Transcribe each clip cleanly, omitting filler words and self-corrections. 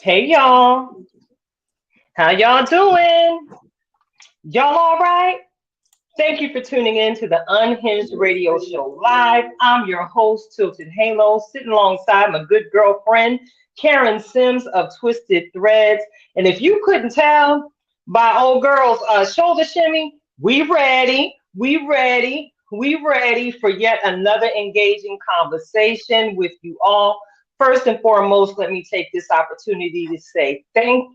Hey y'all, how y'all doing? Y'all all right? Thank you for tuning in to the Unhinged Radio Show Live. I'm your host, Tilted Halo, sitting alongside my good girlfriend, Karen Sims of Twisted Threads. And if you couldn't tell by old girl's shoulder shimmy, we ready for yet another engaging conversation with you all. First and foremost, let me take this opportunity to say thank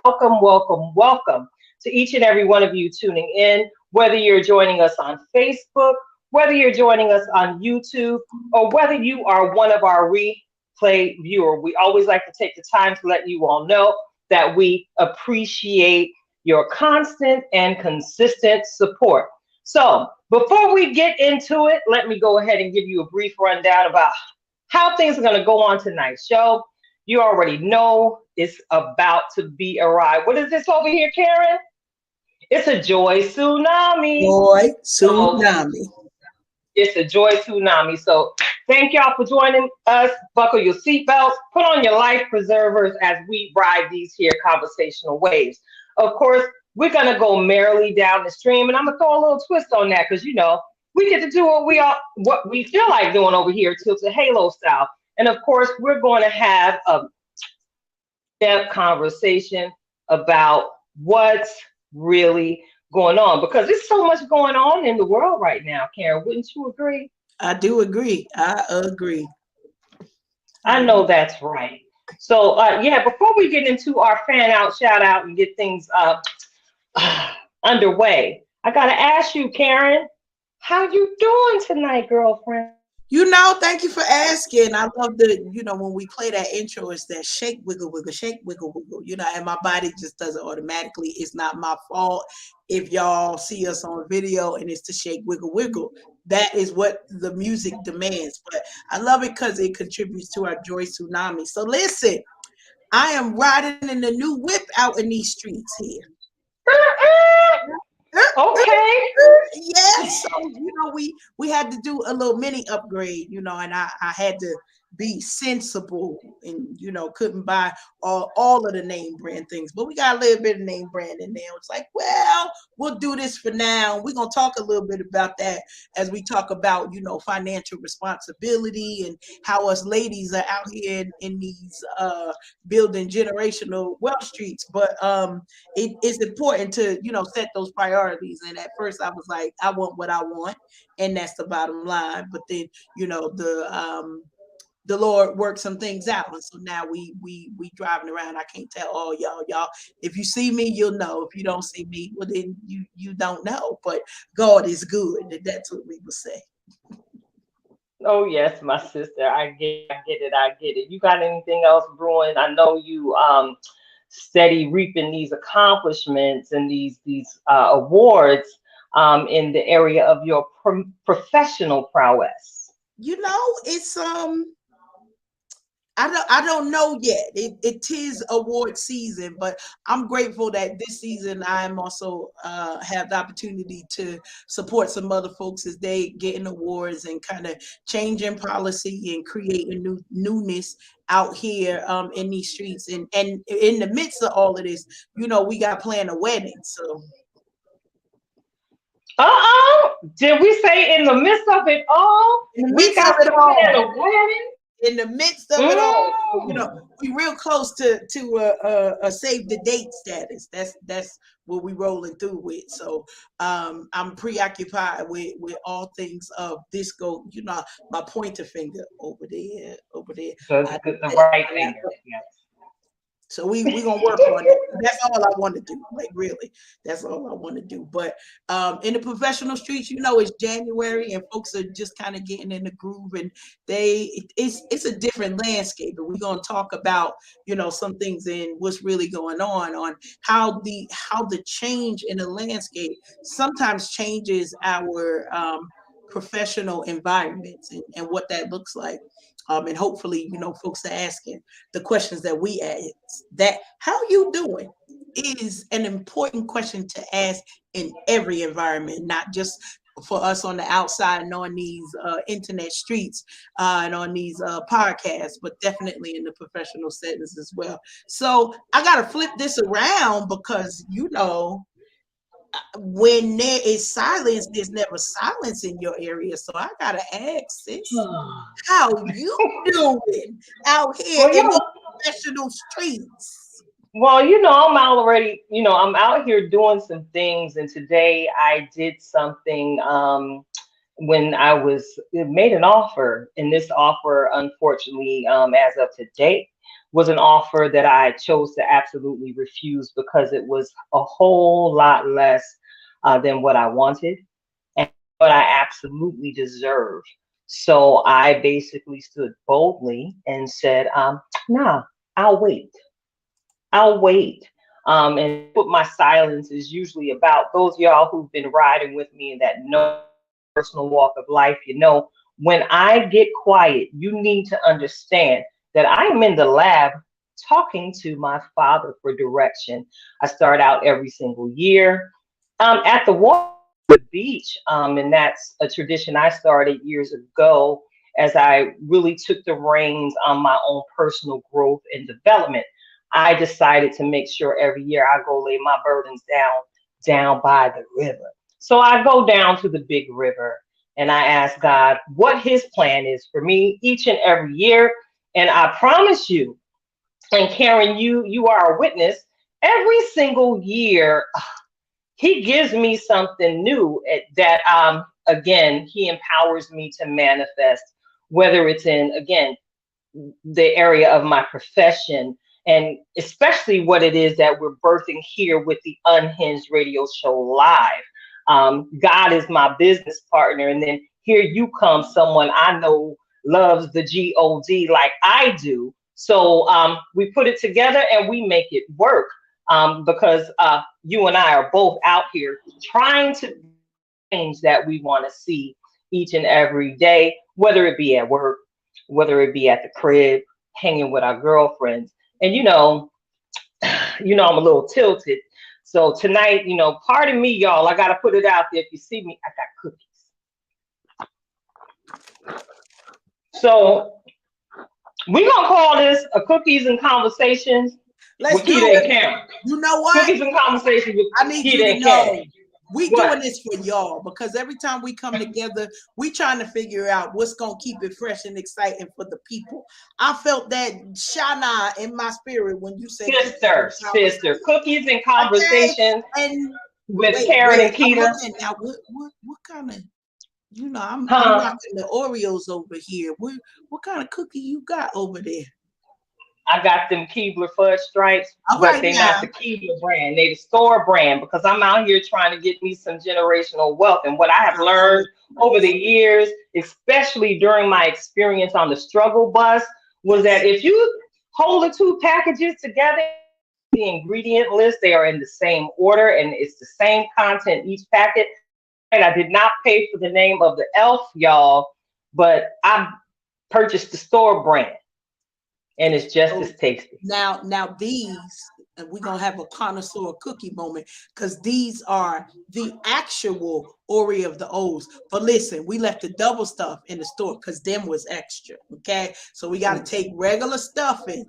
welcome to each and every one of you tuning in, whether you're joining us on Facebook, whether you're joining us on YouTube, or whether you are one of our replay viewer. We always like to take the time to let you all know that we appreciate your constant and consistent support. So before we get into it, let me go ahead and give you a brief rundown about how things are going to go on tonight's show. You already know it's about to be a ride. What is this over here, Karen? It's a joy tsunami. Joy tsunami. It's a joy tsunami. So thank y'all for joining us. Buckle your seatbelts, put on your life preservers as we ride these here conversational waves. Of course, we're gonna go merrily down the stream, and I'm gonna throw a little twist on that because we get to do what we feel like doing over here, Tilted Halo style. And of course, we're going to have a depth conversation about what's really going on because there's so much going on in the world right now. Karen, wouldn't you agree? I do agree. I agree. I know that's right. So before we get into our fan out, shout out, and get things underway, I gotta ask you, Karen, how you doing tonight, girlfriend? Thank you for asking. I love when we play that intro, it's that shake, wiggle, wiggle, shake, wiggle, wiggle, and my body just does it automatically. It's not my fault if y'all see us on video and it's the shake, wiggle, wiggle. That is what the music demands. But I love it because it contributes to our joy tsunami. So listen, I am riding in the new whip out in these streets here. Okay. Yes. So, we had to do a little mini upgrade, and I had to be sensible and, couldn't buy all of the name brand things, but we got a little bit of name brand in there. It's like, well, we'll do this for now. We're going to talk a little bit about that as we talk about, financial responsibility and how us ladies are out here in these building generational wealth streets. But it is important to, set those priorities. And at first I was like, I want what I want. And that's the bottom line. But then, the Lord worked some things out. And so now we driving around. I can't tell all y'all. If you see me, you'll know. If you don't see me, well, then you don't know. But God is good. And that's what we would say. Oh yes, my sister. I get it. You got anything else brewing? I know you steady reaping these accomplishments and these awards in the area of your professional prowess. It's I don't know yet. It is award season, but I'm grateful that this season I'm also have the opportunity to support some other folks as they getting awards and kind of changing policy and creating newness out here in these streets. And in the midst of all of this, we got planned a wedding. So did we say in the midst of it all? We got to plan a wedding? In the midst of it all, we real close to a save the date status. That's what we rolling through with. So I'm preoccupied with all things of this go. My pointer finger over there. The right finger. Yes. So we gonna work on it. That's all I want to do. Like really, that's all I want to do. But in the professional streets, it's January and folks are just kind of getting in the groove, and it's a different landscape. And we're gonna talk about some things and what's really going on how the change in the landscape sometimes changes our professional environments and what that looks like. And hopefully, folks are asking the questions that we ask. That how you doing is an important question to ask in every environment, not just for us on the outside and on these internet streets and on these podcasts, but definitely in the professional settings as well. So I got to flip this around because when there is silence, there's never silence in your area. So I gotta ask, sis, how you doing out here Well, in these yeah. professional streets? Well, I'm out here doing some things, and today I did something when I was made an offer, and this offer, unfortunately, as of today, was an offer that I chose to absolutely refuse because it was a whole lot less than what I wanted and what I absolutely deserve. So I basically stood boldly and said, "Nah, I'll wait." I'll wait. And what my silence is usually about. Those of y'all who've been riding with me in that no personal walk of life, when I get quiet, you need to understand that I am in the lab talking to my father for direction. I start out every single year at the beach, and that's a tradition I started years ago as I really took the reins on my own personal growth and development. I decided to make sure every year I go lay my burdens down by the river. So I go down to the big river and I ask God what his plan is for me each and every year. And I promise you, and Karen, you are a witness, every single year he gives me something new that again he empowers me to manifest, whether it's in again the area of my profession, and especially what it is that we're birthing here with the Unhinged Radio Show Live. God is my business partner, and then here you come, someone I know loves the God like I do. So we put it together and we make it work because you and I are both out here trying to change that we want to see each and every day, whether it be at work, whether it be at the crib, hanging with our girlfriends. And I'm a little tilted. So tonight, pardon me, y'all. I gotta put it out there. If you see me, I got cookies. So we're gonna call this a cookies and conversations Let's with do Keita and it. Karen. You know what? Cookies and conversations with I need you Keita to and know Karen. we doing What? this for y'all because every time we come together, we trying to figure out what's gonna keep it fresh and exciting for the people. I felt that shana in my spirit when you said cookies and Sister, conversation. cookies and Okay, conversations and with Karen wait, and I'm Keita. looking now. What kind of I'm Huh? knocking the Oreos over here. What kind of cookie you got over there? I got them Keebler fudge stripes, All but right they're not now. the Keebler brand. They the store brand because I'm out here trying to get me some generational wealth. And what I have I know learned it. over the years, especially during my experience on the struggle bus, was that Yes. if you hold the two packages together, the ingredient list, they are in the same order and it's the same content each packet. And I did not pay for the name of the elf, y'all, but I purchased the store brand and it's just So as tasty. now these, and we're gonna have a connoisseur cookie moment because these are the actual Oreo of the O's. But listen, we left the double stuff in the store because them was extra. Okay, so we got to take regular stuffing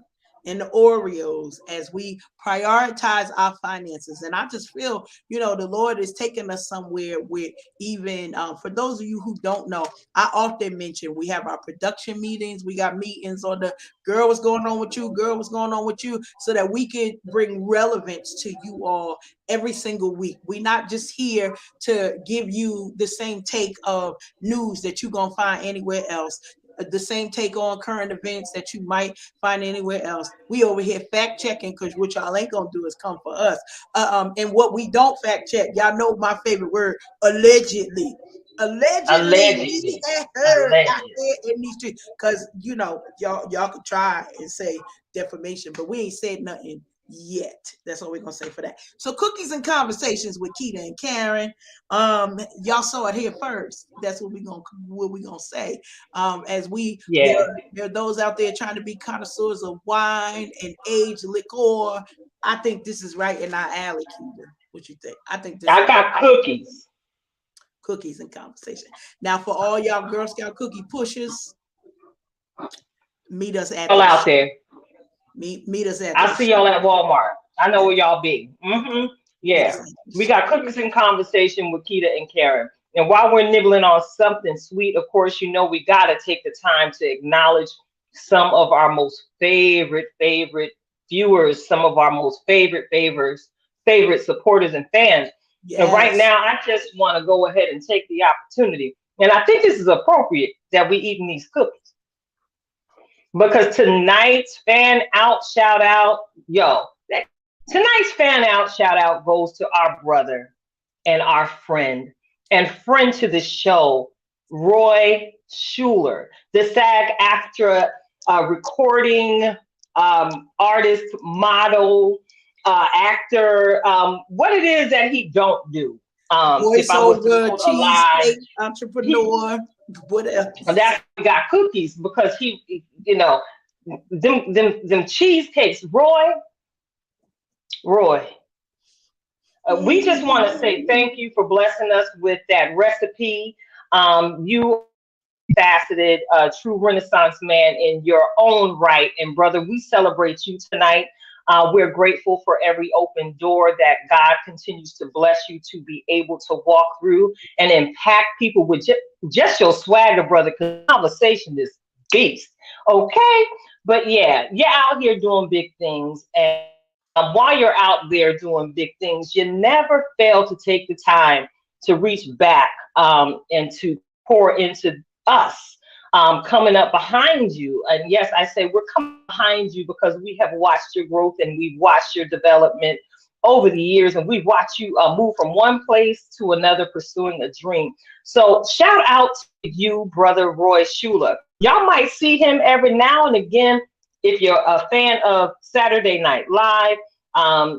in the Oreos as we prioritize our finances. And I just feel, the Lord is taking us somewhere with even for those of you who don't know, I often mention we have our production meetings, we got meetings on the girl, what's going on with you, girl, what's going on with you, so that we can bring relevance to you all every single week. We're not just here to give you the same take of news that you're gonna find anywhere else. the same take on current events that you might find anywhere else. We over here fact checking because what y'all ain't gonna do is come for us. And what we don't fact check, y'all know my favorite word, allegedly. Allegedly, we Allegedly. had heard out Alleged. there in these streets, because y'all could try and say defamation, but we ain't said nothing yet. That's all we're gonna say for that. So cookies and conversations with Keita and Karen. Y'all saw it here first. That's what we gonna say. As Yeah. there are those out there trying to be connoisseurs of wine and aged liquor. I think this is right in our alley, Keita. What you think? I think this is I got cookies cookies and conversation. Now, for all y'all Girl Scout cookie pushers, meet us at all the out there. meet us at I the see y'all at Walmart. I know where y'all be. meet us Yeah. at the We show. got cookies in conversation with Keita and Karen. And while we're nibbling on something sweet, of course, we got to take the time to acknowledge some of our most favorite viewers, some of our most favorite supporters and fans. And right Yes. now, I just want to go ahead and take the opportunity. And I think this is appropriate that we eating these cookies because tonight's fan out shout out, tonight's fan out shout out goes to our brother and our friend to the show, Roy Schuler, the SAG AFTRA recording artist, model, actor, what it is that he don't do. If I was to Voiceover, quote a lie, cheesecake he entrepreneur. What and else? that's why we got cookies because them cheesecakes, Roy. We just want to say thank you for blessing us with that recipe. You faceted, true Renaissance man in your own right. And brother, we celebrate you tonight. We're grateful for every open door that God continues to bless you to be able to walk through and impact people with just your swagger, brother, because conversation is beast. Okay? But yeah, you're out here doing big things. And while you're out there doing big things, you never fail to take the time to reach back and to pour into us coming up behind you. And yes, I say we're coming behind you because we have watched your growth and we've watched your development over the years, and we've watched you move from one place to another pursuing a dream. So shout out to you, brother Roy Schuler. Y'all might see him every now and again if you're a fan of Saturday Night Live.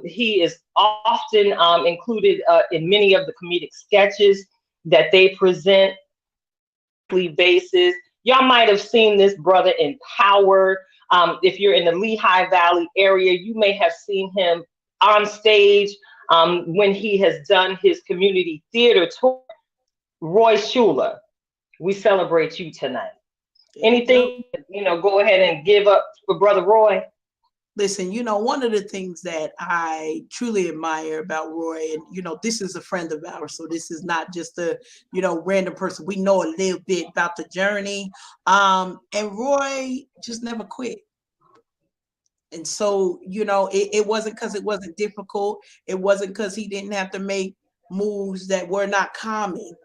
He is often included in many of the comedic sketches that they present basis. Y'all might have seen this brother in Power. If you're in the Lehigh Valley area, you may have seen him on stage when he has done his community theater tour. Roy Schuler, we celebrate you tonight. There you go. Anything, go ahead and give up for brother Roy. Listen, one of the things that I truly admire about Roy, and this is a friend of ours, so this is not just a random person. We know a little bit about the journey. And Roy just never quit. And so, it wasn't because it wasn't difficult. It wasn't because he didn't have to make moves that were not common.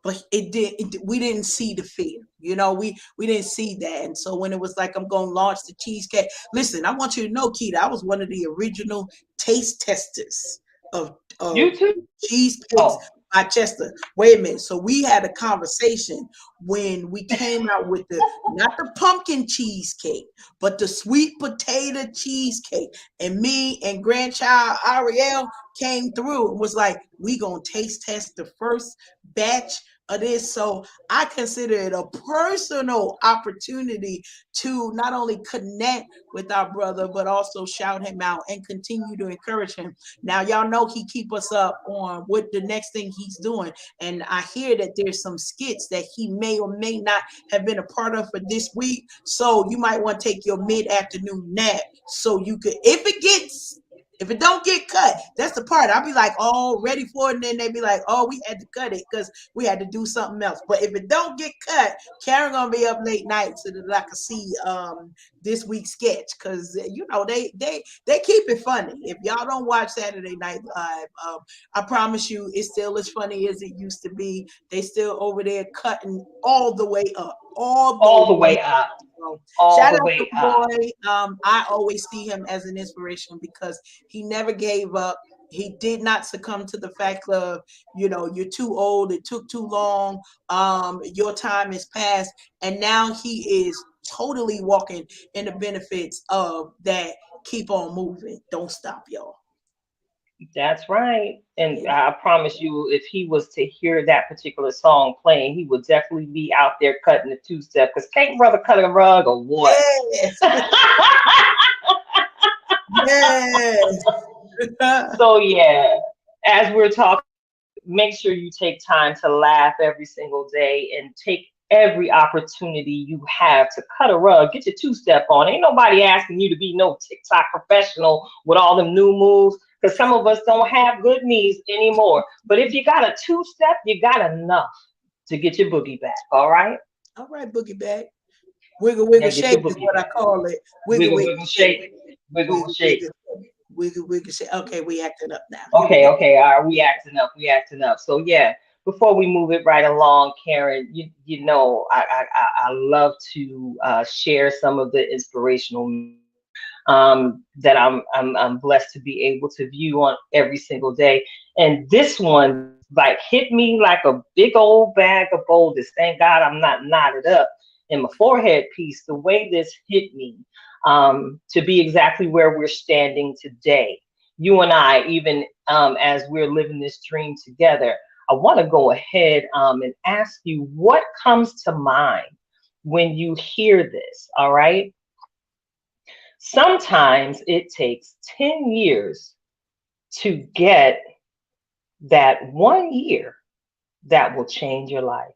But we didn't see the fear. We didn't see that. And so when it was like, I'm going to launch the cheesecake. Listen, I want you to know, Keita, I was one of the original taste testers of You too? cheesecakes Oh, by Chester. Wait a minute. So we had a conversation when we came out with not the pumpkin cheesecake, but the sweet potato cheesecake. And me and grandchild Ariel came through and was like, we gonna taste test the first batch of this. So I consider it a personal opportunity to not only connect with our brother, but also shout him out and continue to encourage him. Now, y'all know he keep us up on what the next thing he's doing. And I hear that there's some skits that he may or may not have been a part of for this week. So you might want to take your mid-afternoon nap so you could, if it don't get cut, that's the part. I'll be like, oh, ready for it. And then they be like, oh, we had to cut it because we had to do something else. But if it don't get cut, Karen gonna be up late night so that I can see this week's sketch. Cause they keep it funny. If y'all don't watch Saturday Night Live, I promise you it's still as funny as it used to be. They still over there cutting all the way up. all All the the way. way up. So All shout the out to way up. Roy. I always see him as an inspiration because he never gave up. He did not succumb to the fact of, you're too old, it took too long, your time is past, and now he is totally walking in the benefits of that. Keep on moving. Don't stop, y'all. That's right. And Yeah. I promise you, if he was to hear that particular song playing, he would definitely be out there cutting the two step. Because can't brother cut a rug or what? Yes. Yes. So yeah, as we're talking, make sure you take time to laugh every single day and take every opportunity you have to cut a rug, get your two step on. Ain't nobody asking you to be no TikTok professional with all them new moves because some of us don't have good knees anymore. But if you got a two step, you got enough to get your boogie back. All right? All right, boogie back. Wiggle, Now wiggle, get shake your is boogie what I back. call it. Wiggle, Wiggle, wiggle, wiggle, shake. shake. Wiggle, Wiggle, shake. wiggle, shake. Wiggle, wiggle, shake. Okay, we acting up now. Here we Okay, go. okay, all right, we acting up, we acting up. So yeah, before we move it right along, Karen, you know, I love to share some of the inspirational that I'm blessed to be able to view on every single day. And this one like hit me like a big old bag of boulders. Thank God I'm not knotted up in my forehead piece. The way this hit me, to be exactly where we're standing today. You and I, even as we're living this dream together, I want to go ahead and ask you what comes to mind when you hear this. All right. Sometimes it takes 10 years to get that 1 year that will change your life.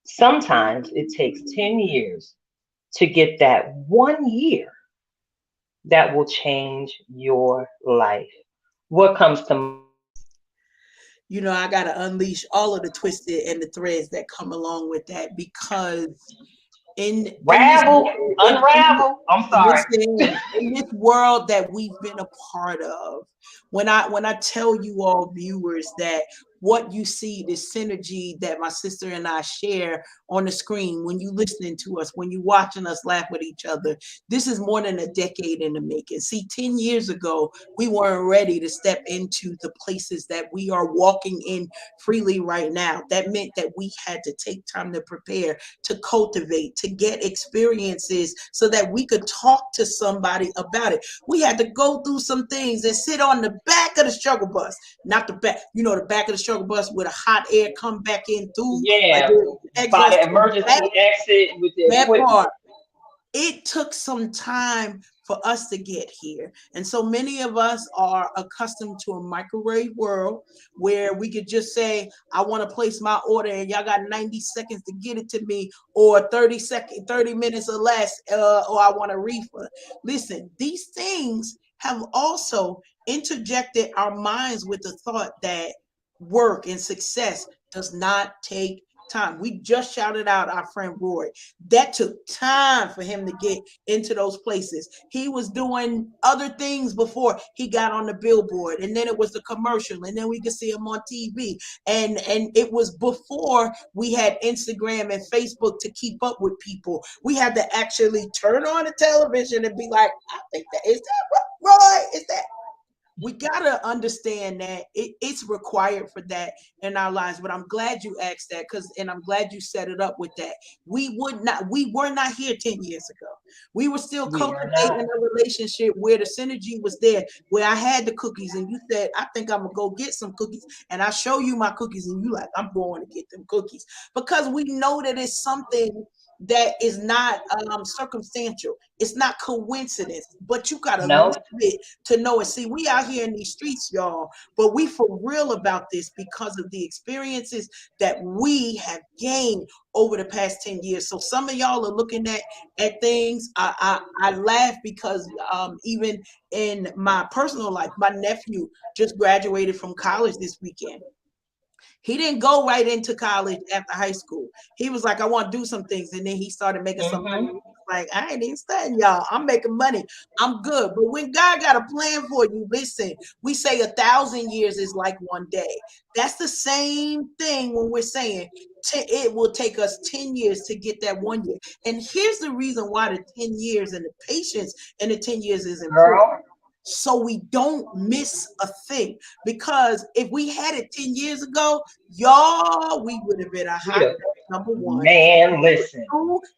Sometimes it takes 10 years to get that 1 year that will change your life. What comes to mind? I got to unleash all of the twisted and the threads that come along with that because in this Ravel, unravel. I'm sorry. listen, in this world that we've been a part of, when I tell you all viewers that what you see, the synergy that my sister and I share on the screen, when you listening to us, when you watching us laugh with each other, this is more than a decade in the making. See, 10 years ago, we weren't ready to step into the places that we are walking in freely right now. That meant that we had to take time to prepare, to cultivate, to get experiences so that we could talk to somebody about it. We had to go through some things and sit on the back of the struggle bus, not the back, the back of the struggle bus with a hot air come back in through like Yeah, the by exhaust. the That, emergency exit with the that equipment. part, it took some time for us to get here. And so many of us are accustomed to a microwave world where we could just say, I want to place my order and y'all got 90 seconds to get it to me, or 30 minutes or less, or I want a refund. Listen, these things have also interjected our minds with the thought that work and success does not take time. We just shouted out our friend Roy. That took time for him to get into those places. He was doing other things before he got on the billboard, and then it was the commercial, and then we could see him on TV. And it was before we had Instagram and Facebook to keep up with people. We had to actually turn on the television and be like, I think that is that Roy? Is that we gotta understand that it's required for that in our lives. But I'm glad you asked that and I'm glad you set it up with that. We were not here 10 years ago. We were still We were cultivating not. a relationship where the synergy was there, where I had the cookies and you said, I think I'm gonna go get some cookies. And I show you my cookies and you like, I'm going to get them cookies. Because we know that it's something that is not circumstantial. It's not coincidence, but you gotta live No, it to know it. See, we out here in these streets, y'all, but we for real about this because of the experiences that we have gained over the past 10 years. So some of y'all are looking at things. I laugh because even in my personal life, my nephew just graduated from college this weekend. He didn't go right into college after high school. He was like, I want to do some things. And then he started making some money. mm-hmm. Like, I ain't even studying, y'all. I'm making money. I'm good. But when God got a plan for you, listen, we say 1,000 years is like one day. That's the same thing when we're saying it will take us 10 years to get that 1 year. And here's the reason why the 10 years and the patience and the 10 years is important. Girl. So we don't miss a thing. Because if we had it 10 years ago, y'all, we would have been a We'd hot have, mess, number one. man, listen.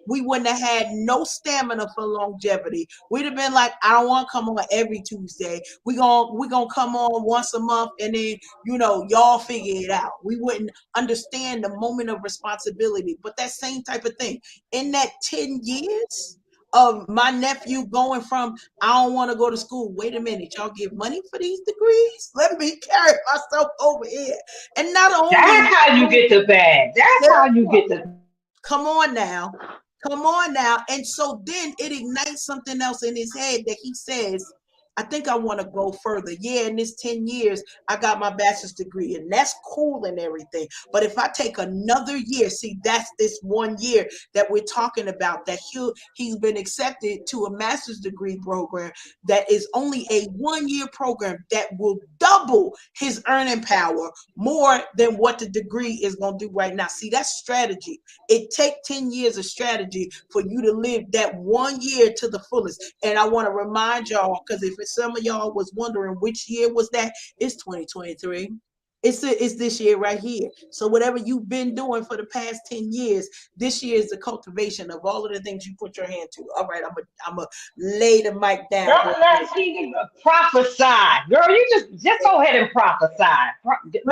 We wouldn't have had no stamina for longevity. We'd have been like, I don't want to come on every Tuesday. We gonna come on once a month, and then y'all figure it out. We wouldn't understand the moment of responsibility. But that same type of thing in that 10 years of my nephew going from I don't want to go to school. Wait a minute, y'all give money for these degrees? Let me carry myself over here. And not only That's how you get the bag. That's how you get the. come on now. Come on now. And so then it ignites something else in his head that he says, I think I want to go further. Yeah, in this 10 years, I got my bachelor's degree, and that's cool and everything. But if I take another year, see, that's this 1 year that we're talking about, that he's been accepted to a master's degree program that is only a 1 year program that will double his earning power more than what the degree is going to do right now. See, that's strategy. It takes 10 years of strategy for you to live that 1 year to the fullest. And I want to remind y'all, because if some of y'all was wondering which year was that, it's 2023. It's this year right here. So whatever you've been doing for the past 10 years, this year is the cultivation of all of the things you put your hand to. All right, I'm a lay the mic down. Girl, let's prophesy. Girl, you just go ahead and prophesy.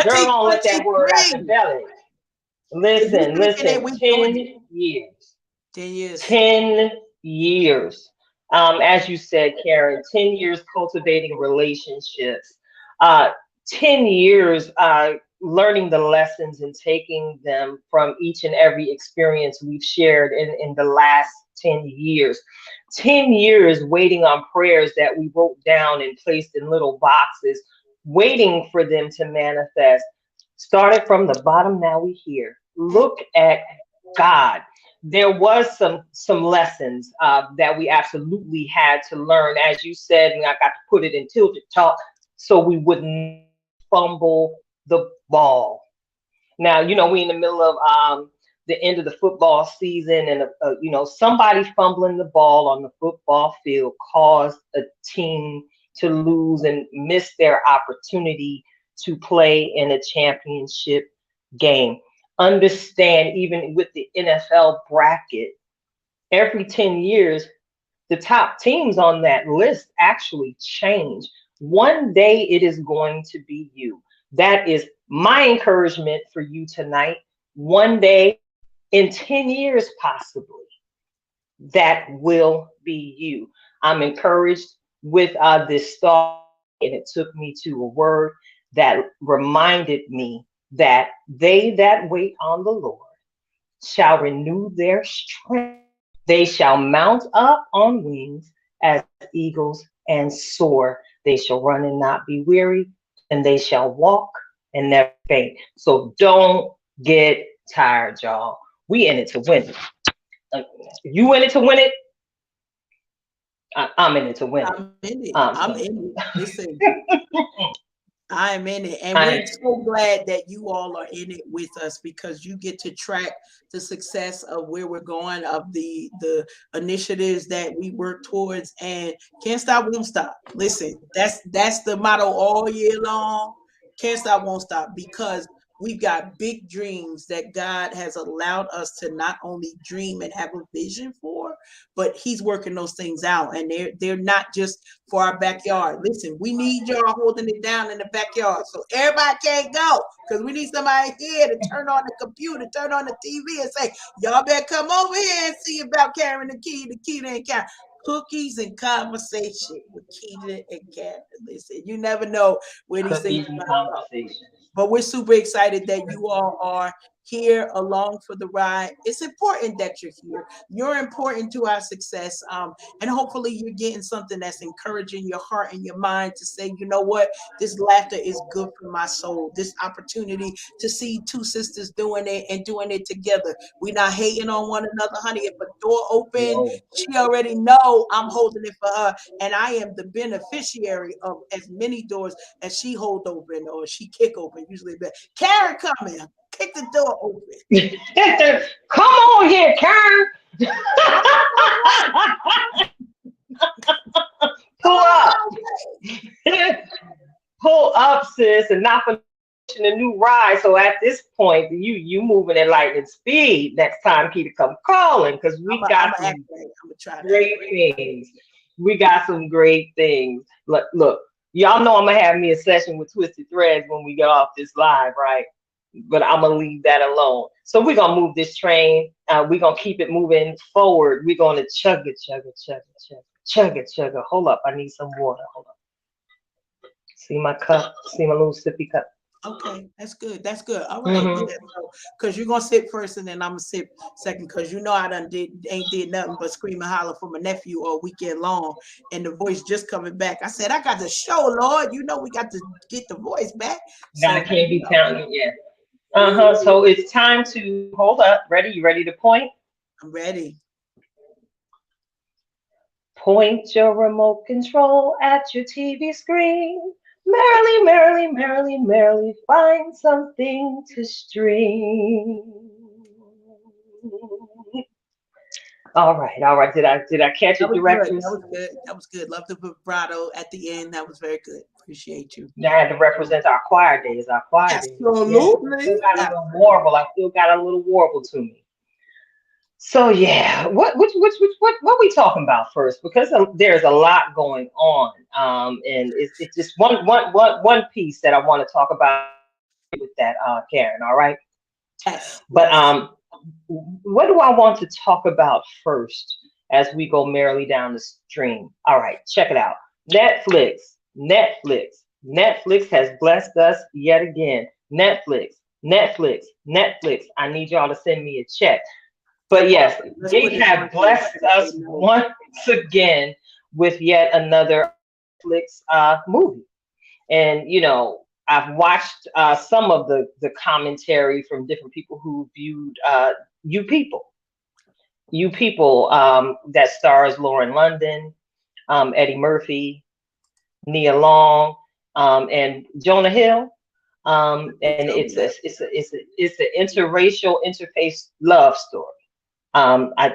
Girl, don't let that word out your 2023. belly. If you're Listen, thinking that listen. we're doing 10 it, years. 10 years. 10 years. As you said, Karen, 10 years cultivating relationships. Uh, 10 years learning the lessons and taking them from each and every experience we've shared in the last 10 years. 10 years waiting on prayers that we wrote down and placed in little boxes, waiting for them to manifest. Started from the bottom, now we here. Look at God. There was some lessons that we absolutely had to learn, as you said, and I got to put it in Tilted talk, so we wouldn't fumble the ball. Now, we in the middle of the end of the football season, and somebody fumbling the ball on the football field caused a team to lose and miss their opportunity to play in a championship game. Understand, even with the NFL bracket, every 10 years, the top teams on that list actually change. One day it is going to be you. That is my encouragement for you tonight. One day, in 10 years, possibly, that will be you. I'm encouraged with this thought, and it took me to a word that reminded me that they that wait on the Lord shall renew their strength. They shall mount up on wings as eagles and soar. They shall run and not be weary, and they shall walk and never faint. So don't get tired, y'all. We in it to win it. You in it to win it. I'm in it to win it. I'm in it. I'm So in it. Listen, I'm in it. And I we're so glad that you all are in it with us, because you get to track the success of where we're going, of the initiatives that we work towards, and can't stop, won't stop. Listen, that's the motto all year long. Can't stop, won't stop, because we've got big dreams that God has allowed us to not only dream and have a vision for, but He's working those things out. And they're not just for our backyard. Listen, we need y'all holding it down in the backyard. So everybody can't go, because we need somebody here to turn on the computer, turn on the TV, and say, y'all better come over here and see about carrying the key, and Karen. Cookies and conversation with Keita and Karen. Listen, you never know where these things cookies and are going to go. conversations. But we're super excited that you all are here along for the ride. It's important that you're here. You're important to our success. And hopefully you're getting something that's encouraging your heart and your mind to say, you know what, this laughter is good for my soul. This opportunity to see two sisters doing it and doing it together. We're not hating on one another, honey. If a door open, No. she already know I'm holding it for her. And I am the beneficiary of as many doors as she hold open or she kick open, usually. But Karen, come in. Kick the door open. Come on here, Karen. Pull Come on up. my way. Pull up, sis, and not for a new ride. So at this point, you moving at lightning speed. Next time, Keita come calling because we I'm got gonna act some right. I'm gonna try that. great things. We got some great things. Look, y'all know I'm gonna have me a session with Twisted Threads when we get off this live, right? But I'm gonna leave that alone. So we're gonna move this train. We're gonna keep it moving forward. We're gonna chug it, chug it, chug it, chug it, chug it, chug it. Hold up, I need some water. Hold up. See my cup. See my little sippy cup. Okay, that's good. That's good. All right, yeah. Hmm. So, cause you're gonna sit first, and then I'm gonna sit second. Cause you know I done ain't did nothing but scream and holler for my nephew all weekend long, and the voice just coming back. I said I got the show, Lord. You know we got to get the voice back. God So can't be counted yet. Uh-huh. woo, So it's time to hold up. Ready? You ready to point? I'm ready. Point your remote control at your TV screen. Merrily, merrily, merrily, merrily, find something to stream. All right, all right. Did I catch That it, was good. directors? That was good. That was good. Love the vibrato at the end. That was very good. Appreciate you. I had to represent our choir days. Our choir days. Yeah, Absolutely. still got a little warble. I still got a little warble to me. So yeah, what we talking about first? Because there's a lot going on, and it's just one piece that I want to talk about with that, Karen. All right, Yes. but Yes. what do I want to talk about first as we go merrily down the stream? All right, check it out. Netflix, Netflix, Netflix has blessed us yet again. Netflix, Netflix, Netflix. I need y'all to send me a check. But yes, Let's they put it on have here blessed so they us know. once again with yet another Netflix movie. And I've watched some of the commentary from different people who viewed You People. You People that stars Lauren London, Eddie Murphy, Nia Long, and Jonah Hill. And it's an interracial interface love story.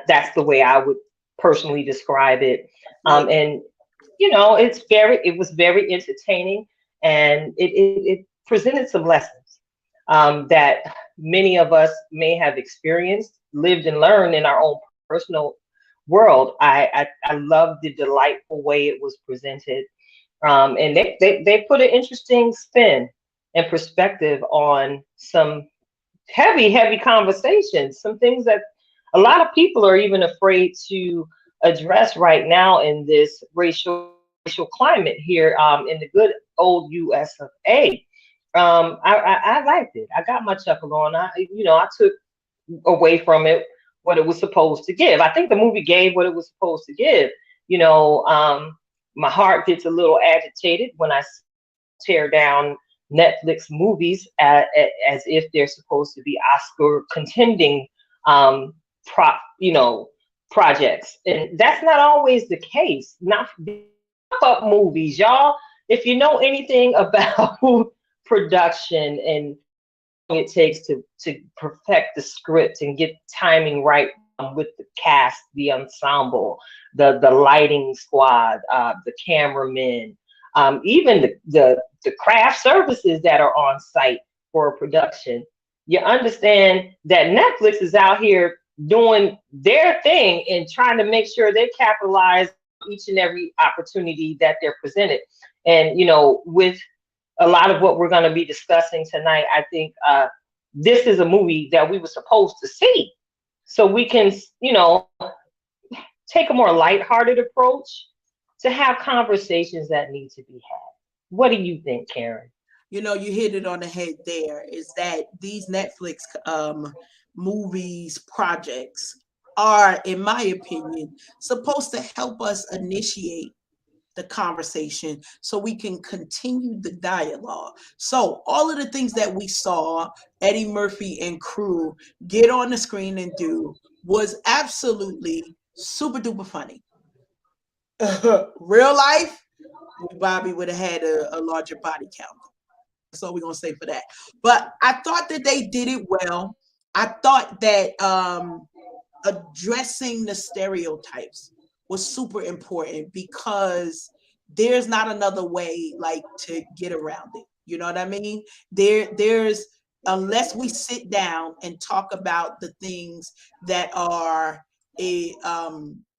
That's the way I would personally describe it. Right. And it was very entertaining, and it presented some lessons that many of us may have experienced, lived, and learned in our own personal world. I love the delightful way it was presented, and they put an interesting spin and perspective on some heavy conversations, some things that a lot of people are even afraid to address right now in this racial climate here in the good old US of A. I liked it. I got my chuckle on. I took away from it what it was supposed to give. I think the movie gave what it was supposed to give. You know, my heart gets a little agitated when I tear down Netflix movies as if they're supposed to be Oscar contending um, pro, you know, projects, and that's not always the case. Not up movies, y'all. If you know anything about production and it takes to perfect the script and get timing right with the cast, the ensemble, the lighting squad, the cameramen, even the craft services that are on site for a production. You understand that Netflix is out here doing their thing and trying to make sure they capitalize each and every opportunity that they're presented. And with a lot of what we're going to be discussing tonight, I think this is a movie that we were supposed to see, so we can, take a more lighthearted approach to have conversations that need to be had. What do you think, Karen? You hit it on the head there, is that these Netflix movies projects are, in my opinion, supposed to help us initiate the conversation so we can continue the dialogue. So all of the things that we saw Eddie Murphy and crew get on the screen and do was absolutely super duper funny. Real life, Bobby would have had a larger body count. That's all we're gonna say for that. But I thought that they did it well. I thought that addressing the stereotypes was super important because there's not another way like to get around it. You know what I mean? There's unless we sit down and talk about the things that are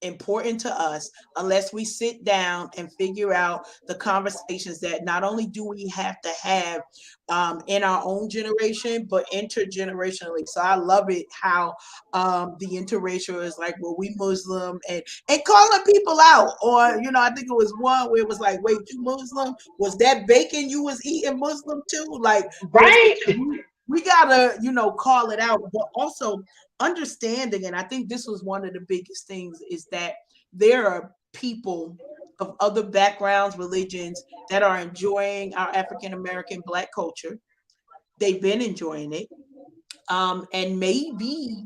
important to us, unless we sit down and figure out the conversations that not only do we have to have in our own generation, but intergenerationally. So I love it how the interracial is like, well, we Muslim and calling people out. Or, you know, I think it was one where it was like, wait, you Muslim? Was that bacon you was eating Muslim too? Like, Right? we gotta, you know, call it out, but also understanding. And I think this was one of the biggest things is that there are people of other backgrounds, religions that are enjoying our African American Black culture. They've been enjoying it, and maybe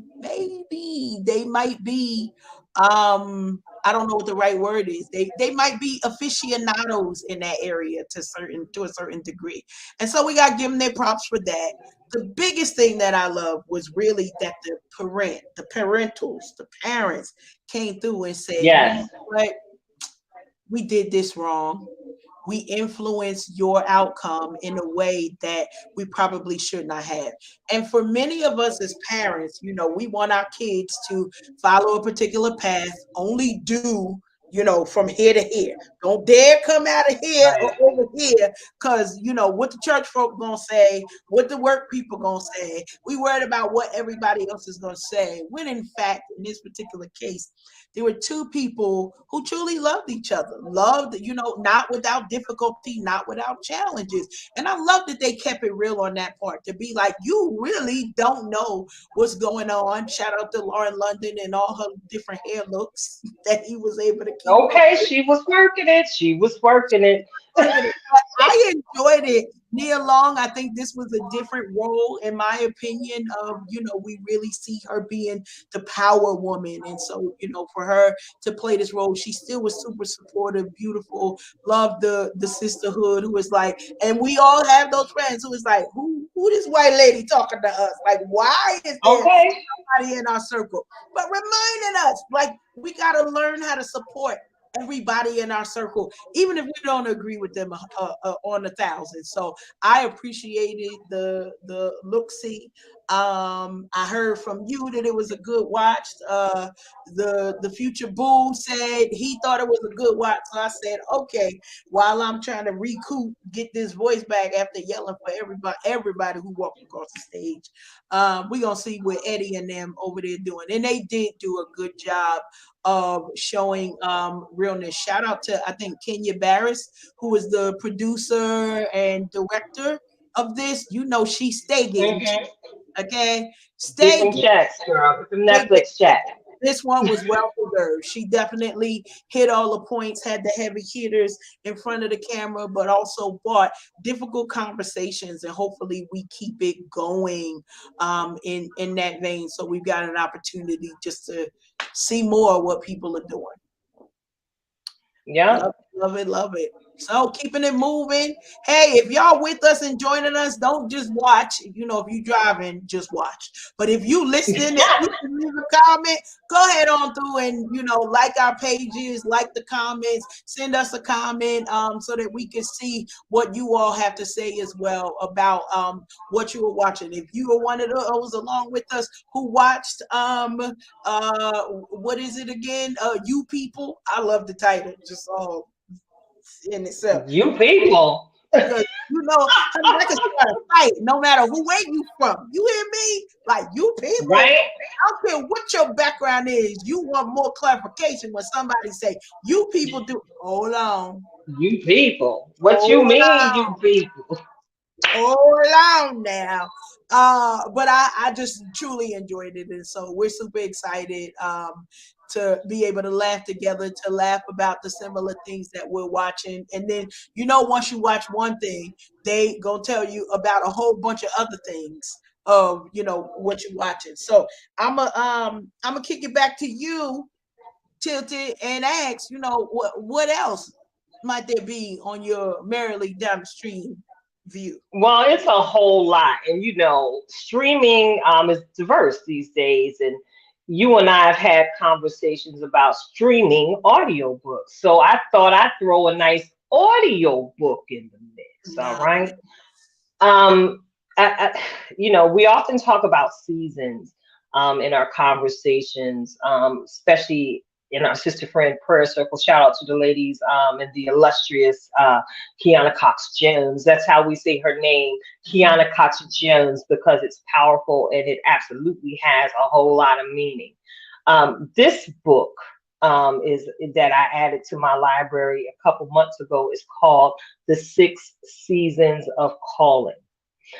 they might be, I don't know what the right word is. They might be aficionados in that area to a certain degree, and so we got to give them their props for that. The biggest thing that I love was really that the parentals, the parents came through and said, you know Yes. what, we did this wrong. We influence your outcome in a way that we probably should not have. And for many of us as parents, you know, we want our kids to follow a particular path, only do, you know, from here to here. Don't dare come out of here or Right. over here, because you know what the church folk gonna say, what the work people gonna say. We worried about what everybody else is gonna say. When in fact, in this particular case, there were two people who truly loved each other, loved, you know, not without difficulty, not without challenges. And I love that they kept it real on that part to be like, you really don't know what's going on. Shout out to Lauren London and all her different hair looks that he was able to keep up Okay, with. she was working it. She was working it. Working it. But I enjoyed it. Nia Long, I think this was a different role, in my opinion. Of, you know, we really see her being the power woman, and so, you know, for her to play this role, she still was super supportive, beautiful, loved the sisterhood. Who was like, and we all have those friends who is like, who this white lady talking to us? Like, why is there Okay. somebody in our circle? But reminding us, like, we got to learn how to support everybody in our circle, even if we don't agree with them on 1,000. So I appreciated the look see. I heard from you that it was a good watch. The future boo said he thought it was a good watch. So I said, okay, while I'm trying to recoup, get this voice back after yelling for everybody who walked across the stage. We're gonna see what Eddie and them over there doing. And they did do a good job of showing realness. Shout out to, I think, Kenya Barris, who is the producer and director of this. You know, she stay getting Hmm. okay, Get stay them checks, girl. Get them getting. Netflix checks. This one was well deserved. She definitely hit all the points, had the heavy hitters in front of the camera, but also brought difficult conversations. And hopefully, we keep it going in that vein. So we've got an opportunity just to see more of what people are doing. Yep. Love it, love it, love it. So keeping it moving. Hey, if y'all with us and joining us, don't just watch. You know, if you driving, just watch. But if you listening and you can leave a comment, go ahead on through and, you know, like our pages, like the comments, send us a comment so that we can see what you all have to say as well about what you were watching. If you were one of those along with us who watched what is it again? You People. I love the title just all in itself. You people. Because you know, honey, I can start a fight no matter where you from. You hear me? Like, you people, Right? I don't care what your background is. You want more clarification when somebody say you people do. Hold on, You people. What you hold mean, you on. people? Hold on now. But I just truly enjoyed it. And so we're super excited to be able to laugh together, to laugh about the similar things that we're watching. And then, you know, once you watch one thing, they gonna tell you about a whole bunch of other things of, you know, what you're watching. So I'm gonna kick it back to you, Tilted, and ask, you know, what else might there be on your merrily down the stream? view? Well, it's a whole lot, and streaming is diverse these days, and you and I have had conversations about streaming audiobooks. So I thought I'd throw a nice audio book in the mix. All Nah. right. Um, we often talk about seasons in our conversations, especially in our sister friend prayer circle. Shout out to the ladies and the illustrious Kiana Cox Jones. That's how we say her name, Kiana Cox Jones, because it's powerful and it absolutely has a whole lot of meaning. This book is that I added to my library a couple months ago is called The Six Seasons of Calling.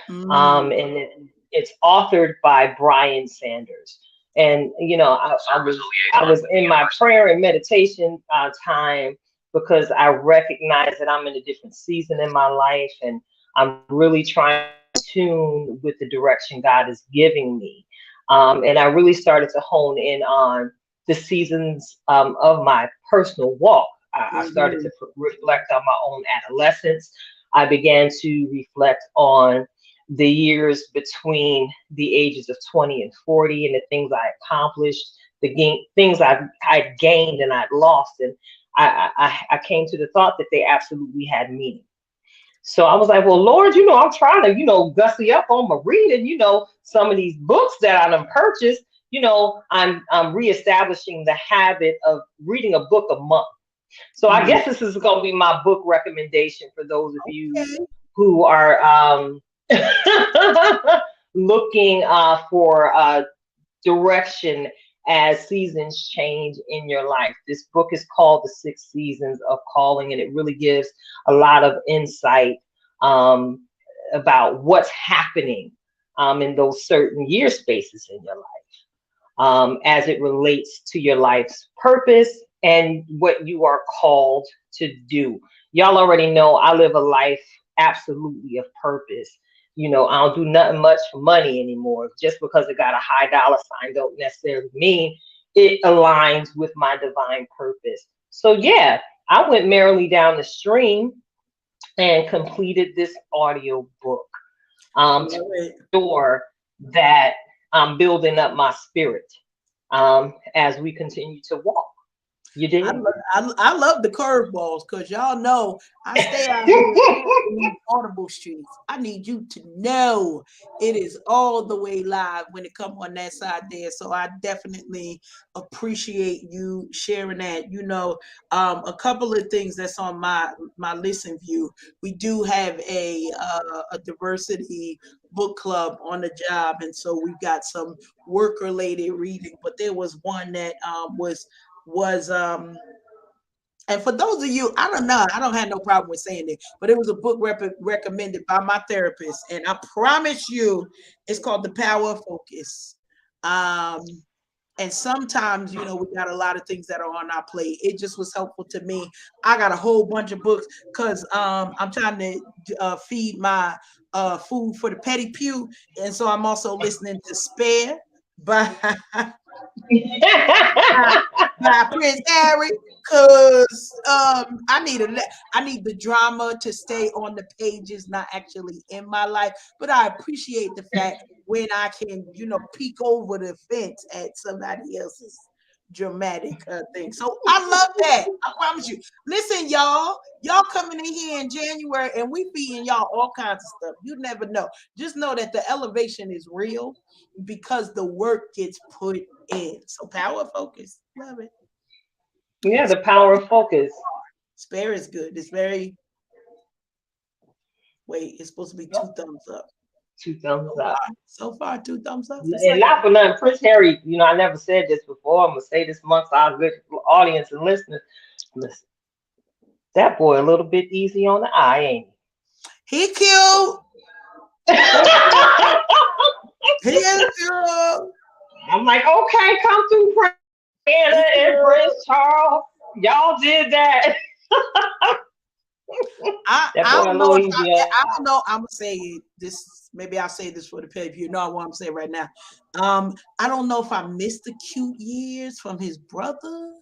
Mm. And it's authored by Brian Sanders. And I was in my prayer and meditation time because I recognize that I'm in a different season in my life, and I'm really trying to tune with the direction God is giving me. And I really started to hone in on the seasons of my personal walk. I started Mhm. to reflect on my own adolescence. I began to reflect on the years between the ages of 20 and 40 and the things I accomplished, things I'd gained and I'd lost. And I came to the thought that they absolutely had meaning. So I was like, well, Lord, I'm trying to, gussy up on my reading, some of these books that I done purchased, I'm reestablishing the habit of reading a book a month. So I Mm. guess this is going to be my book recommendation for those of you Okay. who are looking for direction as seasons change in your life. This book is called The Six Seasons of Calling, and it really gives a lot of insight um, about what's happening in those certain year spaces in your life as it relates to your life's purpose and what you are called to do. Y'all already know I live a life absolutely of purpose. I don't do nothing much for money anymore. Just because it got a high dollar sign don't necessarily mean it aligns with my divine purpose. So yeah, I went merrily down the stream and completed this audio book to Love it. ensure that I'm building up my spirit as we continue to walk. You I did? love, I love the curveballs because y'all know I stay out here in these audible streets. I need you to know it is all the way live when it come on that side there. So I definitely appreciate you sharing that. A couple of things that's on my listen view. We do have a diversity book club on the job, and so we've got some work related reading. But there was one that was and for those of you, I don't know, I don't have no problem with saying it, but it was a book recommended by my therapist, and I promise you, it's called The Power of Focus. Um, and sometimes, we got a lot of things that are on our plate. It just was helpful to me. I got a whole bunch of books because I'm trying to feed my food for the petty pew, and so I'm also listening to Spare by by Prince Harry, because I need the drama to stay on the pages, not actually in my life. But I appreciate the fact when I can, peek over the fence at somebody else's dramatic thing. So I love that. I promise you. Listen, y'all coming in here in January and we feeding y'all all kinds of stuff. You never know. Just know that the elevation is real because the work gets put in. So power focus. Love it. Yeah, the power of focus. Spare is good. It's very wait, it's supposed to be two thumbs up. Two thumbs up. So far, two thumbs up. It's And like not for nothing, Prince Harry, I never said this before. I'm gonna say this amongst our good audience and listeners. Listen, that boy a little bit easy on the eye, ain't he cute. he? He is cute. I'm like, okay, come through, Prince Anna He and cute. Prince Charles. Y'all did that. That I boy a don't know little if easy on I don't know. I'm gonna say this. Maybe I'll say this for the pay per view. No, what I'm saying right now. I don't know if I missed the cute years from his brother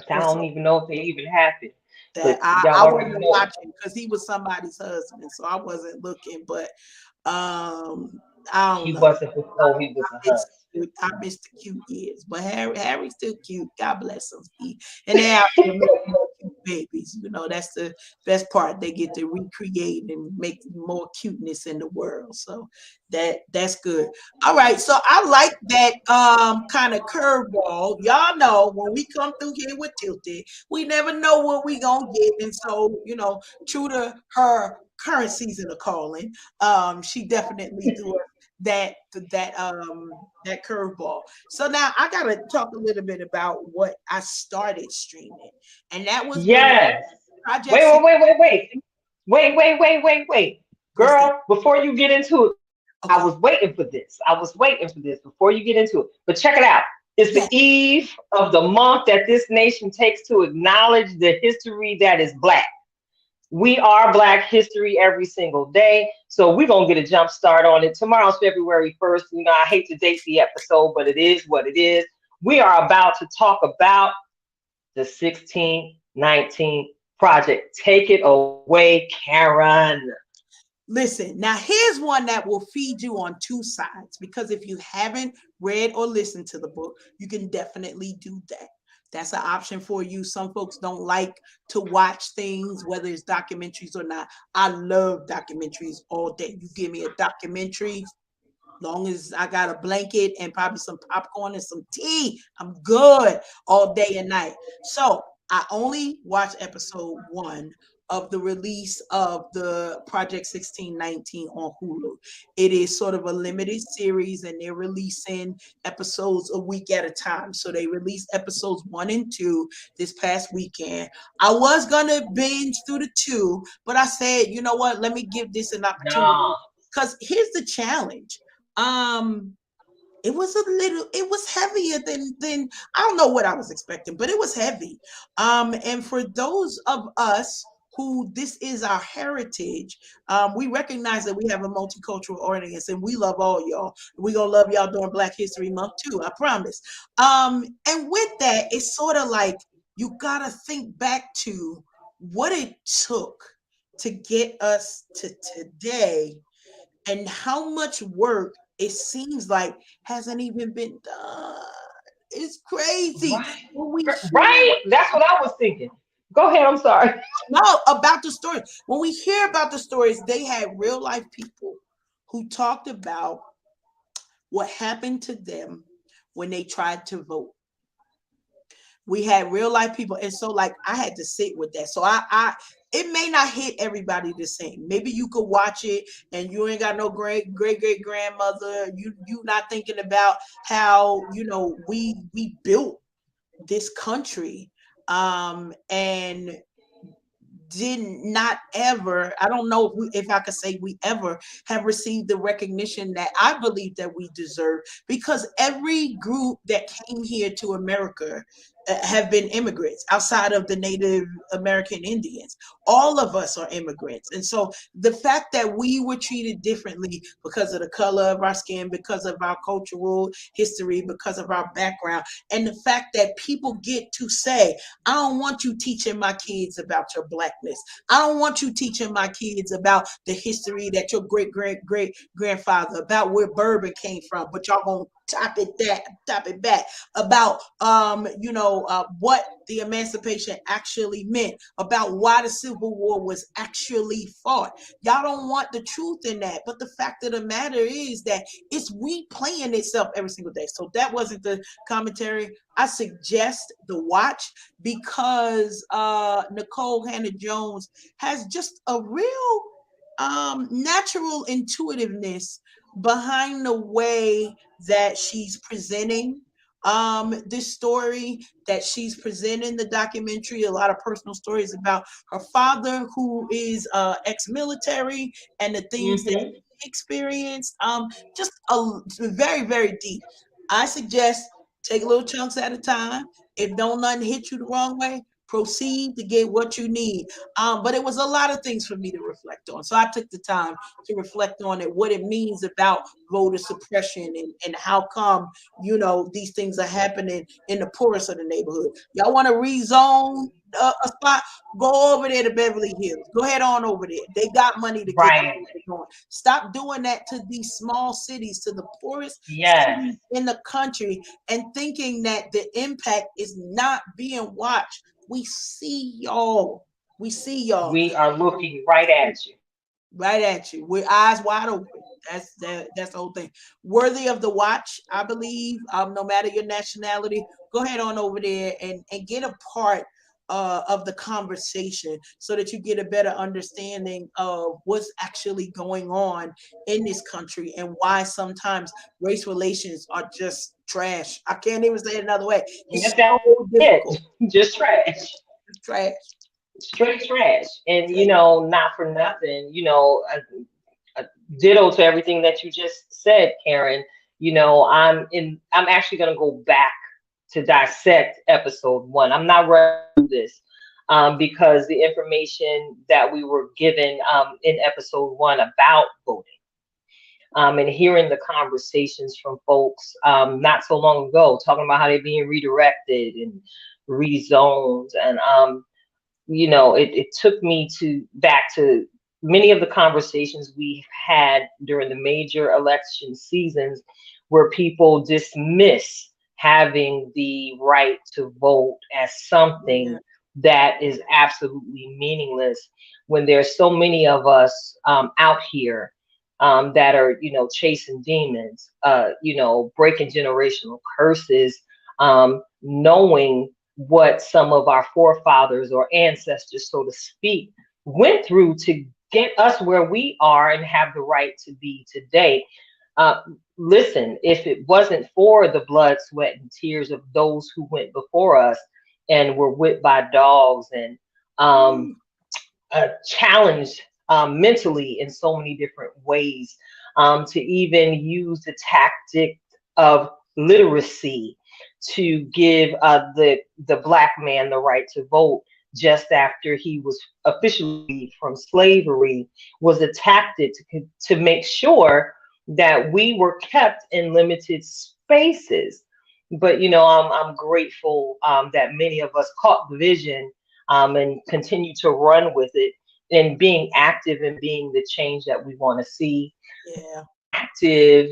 I or don't something. even know if it even happened. that But I y'all already wasn't know watching because he was somebody's husband, so I wasn't looking. But um, I don't he know. wasn't before he was a husband. I miss the cute years, but Harry's still cute. God bless him. And they out there making cute babies. You know, that's the best part. They get to recreate and make more cuteness in the world. So that's good. All right. So I like that kind of curveball. Y'all know when we come through here with Tilted, we never know what we gonna get. And so, true to her current season of calling, she definitely threw that that curveball. So now I gotta talk a little bit about what I started streaming, and that was when Yes. Project Wait, Six. wait, wait, wait, wait. Wait. What's that? Girl, before you get into it, I Okay. was waiting for this. I was waiting for this before you get into it. But check it out. It's the Yeah. eve of the month that this nation takes to acknowledge the history that is Black. We are Black history every single day. So we're going to get a jump start on it. Tomorrow's February 1st. I hate to date the episode, but it is what it is. We are about to talk about the 1619 project. Take it away, Karen. Listen, now here's one that will feed you on two sides because if you haven't read or listened to the book, you can definitely do that. That's an option for you. Some folks don't like to watch things, whether it's documentaries or not. I love documentaries all day. You give me a documentary, long as I got a blanket and probably some popcorn and some tea, I'm good all day and night. So I only watched episode 1 of the release of the Project 1619 on Hulu. It is sort of a limited series and they're releasing episodes a week at a time. So they released episodes 1 and 2 this past weekend. I was gonna binge through the 2, but I said, you know what, let me give this an opportunity. Nah. Because here's the challenge. um it was heavier than I don't know what I was expecting, but it was heavy. And for those of us who this is our heritage, we recognize that we have a multicultural audience and we love all y'all. We gonna love y'all during Black History Month too, I promise. And with that, it's sort of like you gotta think back to what it took to get us to today and how much work it seems like hasn't even been done. It's crazy Right. when we hear Right? That's what I was thinking. Go ahead. I'm sorry. no about the stories. When we hear about the stories, they had real life people who talked about what happened to them when they tried to vote. We had real life people, and so like I had to sit with that. So I it may not hit everybody the same. Maybe you could watch it and you ain't got no great grandmother. You not thinking about how we built this country, and did not ever, I don't know if I could say we ever have received the recognition that I believe that we deserve, because every group that came here to America have been immigrants outside of the Native American Indians. All of us are immigrants. And so the fact that we were treated differently because of the color of our skin, because of our cultural history, because of our background, and the fact that people get to say, I don't want you teaching my kids about your blackness. I don't want you teaching my kids about the history that your great grandfather, about where bourbon came from, but y'all gonna top it back about what the emancipation actually meant, about why the Civil War was actually fought. Y'all don't want the truth in that. But the fact of the matter is that it's replaying itself every single day. So that wasn't the commentary. I suggest the watch because Nicole Hannah Jones has just a real natural intuitiveness behind the way that she's presenting this story, that she's presenting the documentary, a lot of personal stories about her father who is ex-military and the things that Mm-hmm. he experienced. Just a very, very deep. I suggest take little chunks at a time. If don't nothing hit you the wrong way, proceed to get what you need. But it was a lot of things for me to reflect on. So I took the time to reflect on it, what it means about voter suppression, and how come, these things are happening in the poorest of the neighborhood. Y'all want to rezone a spot? Go over there to Beverly Hills. Go ahead on over there. They got money to get Right. going. Stop doing that to these small cities, to the poorest Yes. cities in the country, and thinking that the impact is not being watched. We see y'all. We see y'all We are looking right at you. right at you with eyes wide open. That's the whole thing. Worthy of the watch, I believe. No matter your nationality, go ahead on over there and get a part of the conversation so that you get a better understanding of what's actually going on in this country and why sometimes race relations are just trash. I can't even say it another way. Yep, It's that's so difficult. it. Just trash. It's trash. Straight trash. And, Trash. not for nothing, ditto to everything that you just said, Karen. I'm actually going to go back to dissect episode one. I'm not ready to do this because the information that we were given in episode one about voting and hearing the conversations from folks not so long ago talking about how they're being redirected and rezoned. And it took me back to many of the conversations we had during the major election seasons where people dismiss having the right to vote as Yeah. something that is absolutely meaningless when there's so many of us out here that are, chasing demons, breaking generational curses, knowing what some of our forefathers or ancestors, so to speak, went through to get us where we are and have the right to be today. Uh, Listen, if it wasn't for the blood, sweat, and tears of those who went before us and were whipped by dogs and um, challenged mentally in so many different ways, to even use the tactic of literacy to give the black man the right to vote just after he was officially freed from slavery was a tactic to make sure that we were kept in limited spaces. But I'm grateful that many of us caught the vision and continue to run with it and being active and being the change that we want to see. Yeah. Active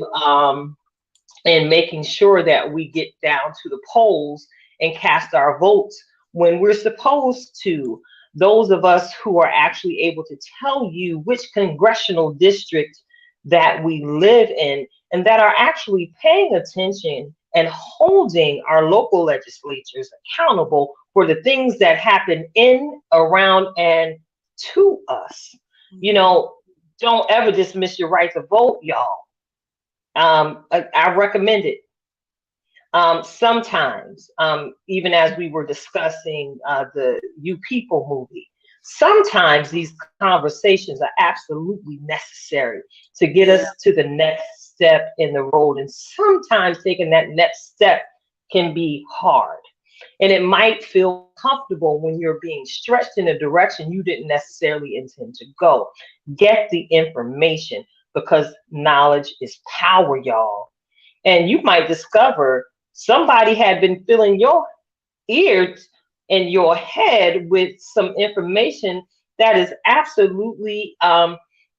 and making sure that we get down to the polls and cast our votes when we're supposed to. Those of us who are actually able to tell you which congressional district that we live in and that are actually paying attention and holding our local legislatures accountable for the things that happen in, around, and to us. You Mhm. know, don't ever dismiss your right to vote, y'all. I recommend it. Sometimes, even as we were discussing the You People movie, sometimes these conversations are absolutely necessary to get Yeah. us to the next step in the road. And sometimes taking that next step can be hard. And it might feel comfortable when you're being stretched in a direction you didn't necessarily intend to go. Get the information because knowledge is power, y'all. And you might discover somebody had been filling your ears and your head with some information that is absolutely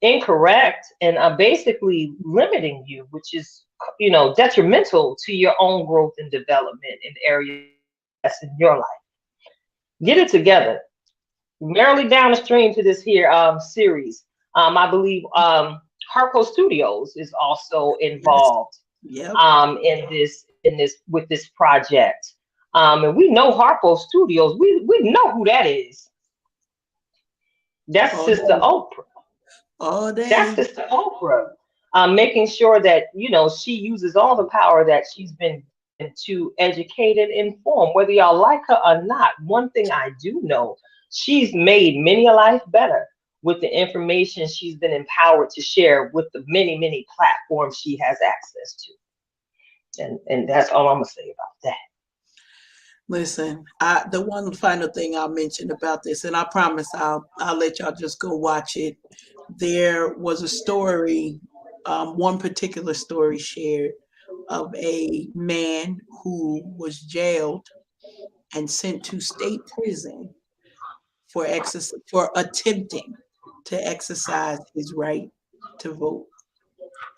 incorrect and basically limiting you, which is detrimental to your own growth and development in areas that's in your life. Get it together. Merrily down the stream to this here series. I believe Harco Studios is also Yes. involved Yep. in this with this project. And we know Harpo Studios. We know who that is. That's All Sister day. Oprah. All That's day. Sister Oprah. Making sure that she uses all the power that she's been given to educate and inform, whether y'all like her or not. One thing I do know, she's made many a life better with the information she's been empowered to share with the many, many platforms she has access to. And that's all I'm gonna say about that. Listen, the one final thing I'll mention about this, and I promise I'll let y'all just go watch it. There was a story, one particular story shared of a man who was jailed and sent to state prison for attempting to exercise his right to vote.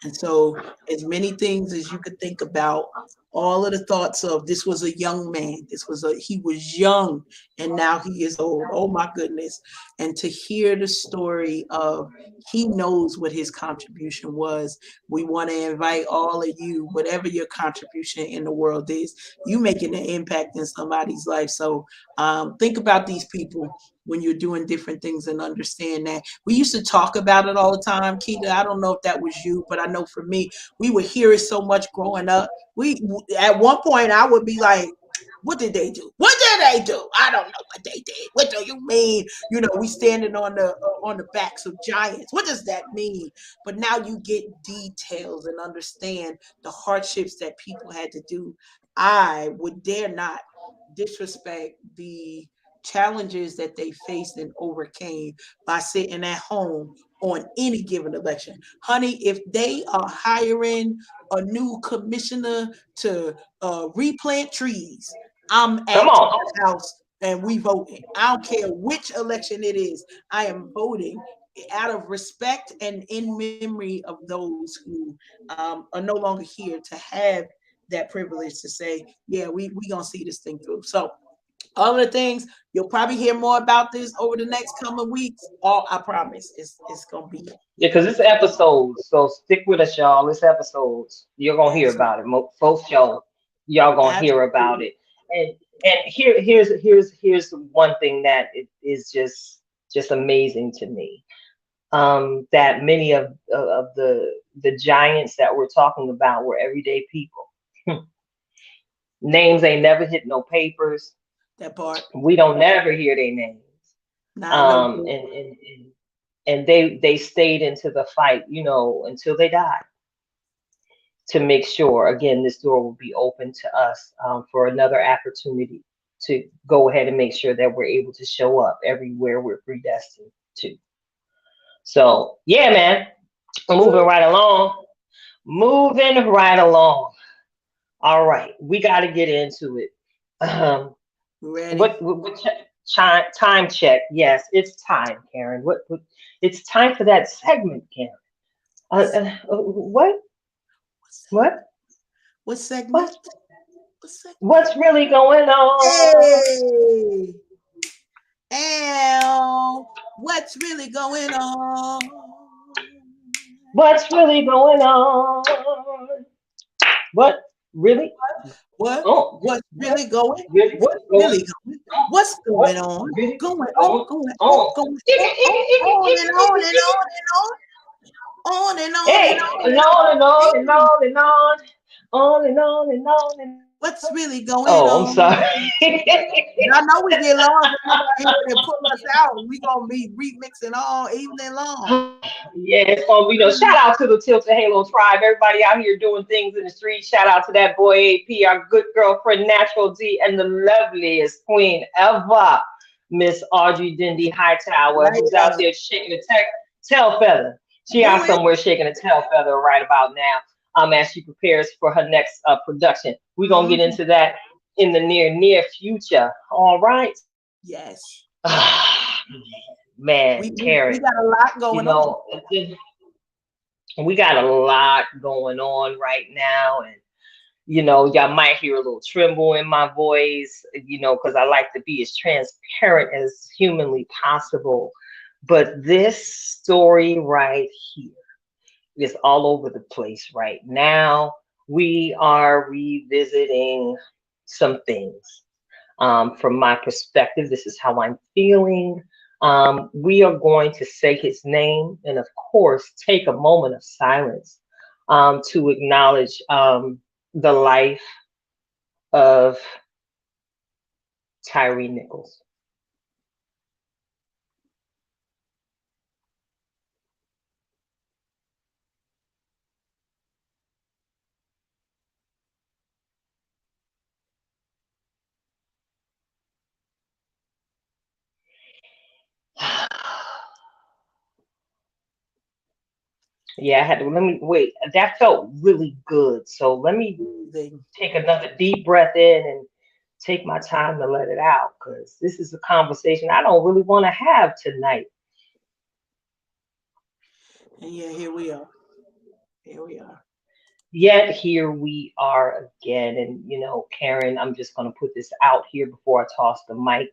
And so, as many things as you could think about, all of the thoughts of this was a young man, he was young and now he is old. Oh my goodness. And to hear the story of he knows what his contribution was. We want to invite all of you, whatever your contribution in the world is, you making an impact in somebody's life. So think about these people when you're doing different things and understand that. We used to talk about it all the time. Keita, I don't know if that was you, but I know for me, we would hear it so much growing up. We at one point I would be like, what did they do? What did they do? I don't know what they did. What do you mean? You know, we standing on the backs of giants. What does that mean? But now you get details and understand the hardships that people had to do. I would dare not disrespect the challenges that they faced and overcame by sitting at home on any given election. Honey, if they are hiring a new commissioner to replant trees, I'm Come at on. the house and we voting. I don't care which election it is. I am voting out of respect and in memory of those who are no longer here to have that privilege to say, yeah, we gonna see this thing through. So all of the things you'll probably hear more about this over the next coming weeks. All I promise, it's gonna be Yeah, because it's episodes, so stick with us, y'all. It's episodes. You're gonna hear absolutely, about it. Folks, y'all gonna hear about absolutely it. And here's one thing that is just amazing to me. That many of the giants that we're talking about were everyday people. Names ain't never hit no papers. that part. We don't never hear their names. Not no Um, good. and and and and they stayed into the fight, until they died, to make sure again this door will be open to us, for another opportunity to go ahead and make sure that we're able to show up everywhere we're predestined to. So yeah, man, moving right along, moving right along. All right, we got to get into it. Um, Ready? what time check? Yes, it's time, Karen. What? It's time for that segment, Karen. What? What segment? What? What segment? What? What segment? What's really going on? Hey, Ow. What's really going on? What's really going on? What really? What? Oh, What's what really going? really What's going really going? on? What's What going on? really Going on, going going on, on? going on and on and on and on and on and Hey, on and and on and on and on. on and on and on and on and on. What's really Oh, going I'm sorry. on? I know we get lost and nobody here to pull us out. We gonna be remixing all evening long. Yeah, it's gonna be no shout out to the Tilted Halo tribe. Everybody out here doing things in the street. Shout out to that boy AP, our good girlfriend Natural D, and the loveliest queen ever, Miss Audrey Dindy Hightower, Light who's it out up. there shaking a tail feather. She Do out it. somewhere shaking a tail feather right about now. As she prepares for her next production. We're gonna get Mhm. into that in the near future. All right. Yes. Man, We Karen, got a lot you going on. know, we got a lot going on right now. And, y'all might hear a little tremble in my voice, because I like to be as transparent as humanly possible. But this story right here is all over the place right now. We are revisiting some things. From my perspective, this is how I'm feeling. We are going to say his name and, of course, take a moment of silence, to acknowledge, the life of Tyree Nichols. Yeah, I had to let me wait. That felt really good. So let me Breathing. take another deep breath in and take my time to let it out because this is a conversation I don't really want to have tonight. And yeah, here we are. Here we are. Yet here we are again. And, Karen, I'm just going to put this out here before I toss the mic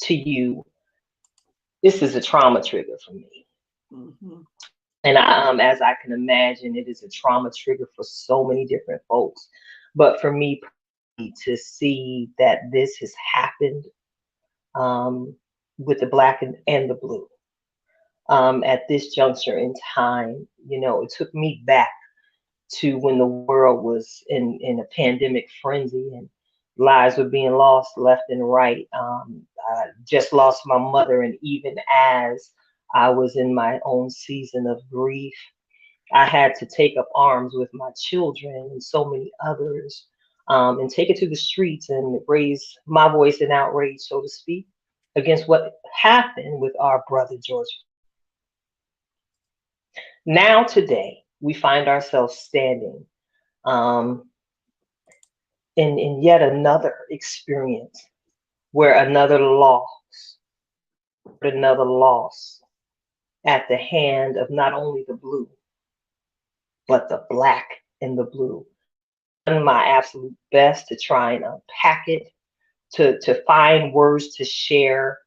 to you. This is a trauma trigger for me. Hmm. And as I can imagine, it is a trauma trigger for so many different folks. But for me, to see that this has happened um, with the black and the blue at this juncture in time, it took me back to when the world was in a pandemic frenzy and lives were being lost left and right. I just lost my mother, and even as I was in my own season of grief, I had to take up arms with my children and so many others, and take it to the streets and raise my voice in outrage, so to speak, against what happened with our brother George. Now, today, we find ourselves standing um, in yet another experience where another loss at the hand of not only the blue, but the black and the blue. Done my absolute best to try and unpack it, to find words to share,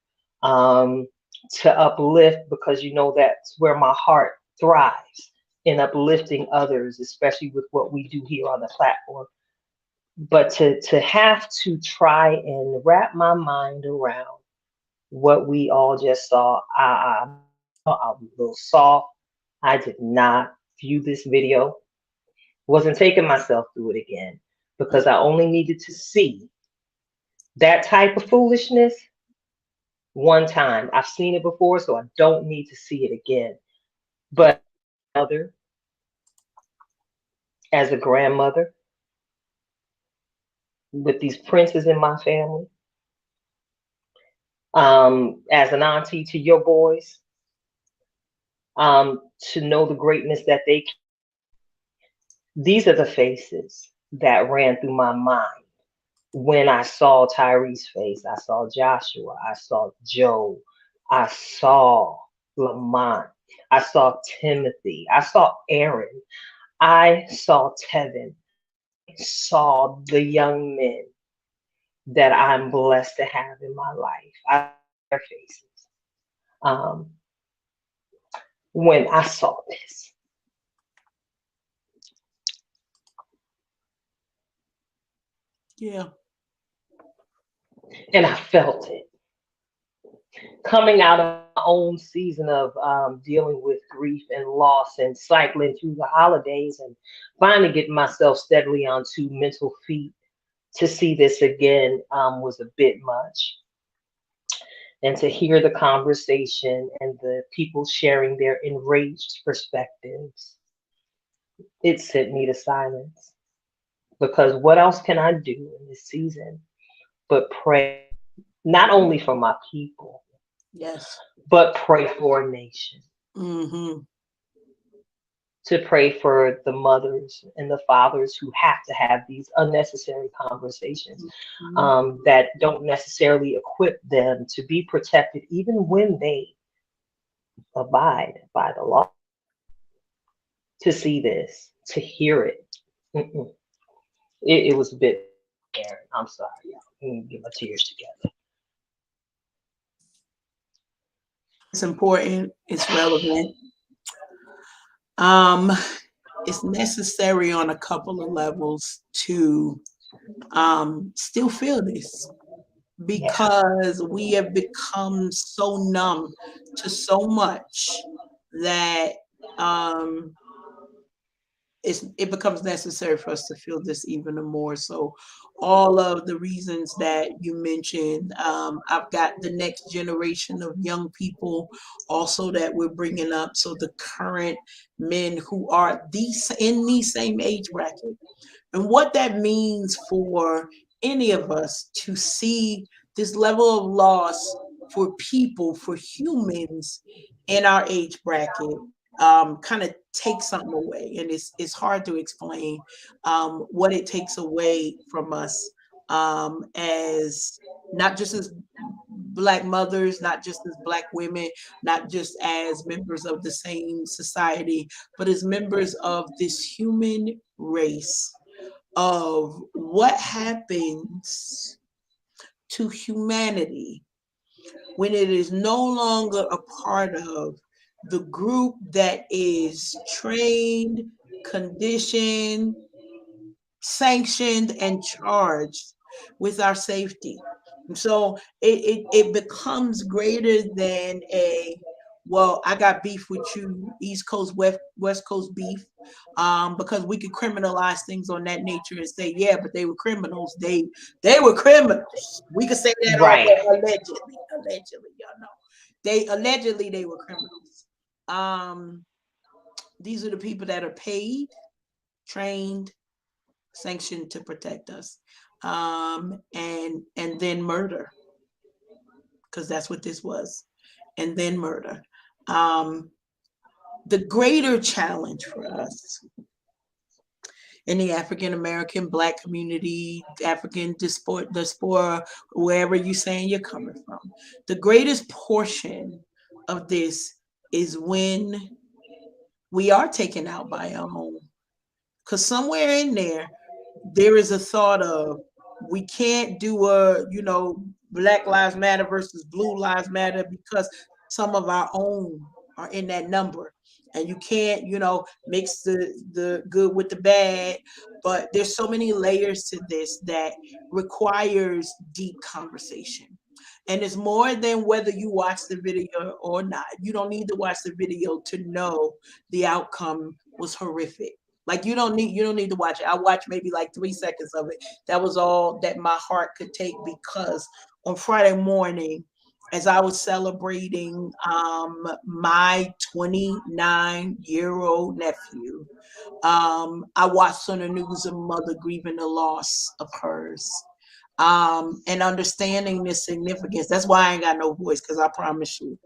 um, to uplift, because that's where my heart thrives in uplifting others, especially with what we do here on the platform. But to have to try and wrap my mind around what we all just saw, I'm a little soft. I did not view this video, wasn't taking myself through it again because I only needed to see that type of foolishness one time. I've seen it before, so I don't need to see it again. But mother, as a grandmother, with these princes in my family, as an auntie to your boys, to know the greatness that these are the faces that ran through my mind when I saw Tyree's face. I saw Joshua, I saw Joe, I saw Lamont, I saw Timothy, I saw Aaron, I saw Tevin, saw the young men that I'm blessed to have in my life. I saw their faces um, when I saw this, Yeah. and I felt it coming out of my own season of dealing with grief and loss and cycling through the holidays and finally getting myself steadily onto mental feet. To see this again was a bit much. And to hear the conversation and the people sharing their enraged perspectives, it sent me to silence. Because what else can I do in this season but pray, not only for my people, Yes. but pray for a nation, Mm-hmm. to pray for the mothers and the fathers who have to have these unnecessary conversations, that don't necessarily equip them to be protected, even when they abide by the law. To see this, to hear it, mm-mm. It was a bit. Aaron, I'm sorry, y'all. Let me get my tears together. It's important. It's relevant. Um, it's necessary on a couple of levels to still feel this Yeah, because we have become so numb to so much that um, it becomes necessary for us to feel this even more. So, all of the reasons that you mentioned, I've got the next generation of young people also that we're bringing up. So the current men who are these in the same age bracket, and what that means for any of us to see this level of loss for people, for humans in our age bracket. kind of takes something away, and it's hard to explain what it takes away from us, as not just as Black mothers, not just as Black women, not just as members of the same society, but as members of this human race, of what happens to humanity when it is no longer a part of the group that is trained, conditioned, sanctioned, and charged with our safety. And so it becomes greater than a, well, I got beef with you, East Coast, West Coast beef, because we could criminalize things on that nature and say, yeah, but they were criminals. They were criminals. We could say that all, Right. but allegedly, y'all know. They were criminals. Um, these are the people that are paid, trained, sanctioned to protect us, and then murder, because that's what this was, and then murder. Um, the greater challenge for us in the African American Black community, African diaspora, wherever you're saying you're coming from, the greatest portion of this is when we are taken out by our own. Because somewhere in there is a thought of, we can't do a, Black Lives Matter versus Blue Lives Matter because some of our own are in that number. And you can't, mix the good with the bad. But there's so many layers to this that requires deep conversation. And it's more than whether you watch the video or not. You don't need to watch the video to know the outcome was horrific. Like you don't need to watch it. I watched maybe like 3 seconds of it. That was all that my heart could take, because on Friday morning, as I was celebrating my 29-year-old nephew, I watched on the news a mother grieving the loss of hers, and understanding the significance. That's why I ain't got no voice, because I promise you,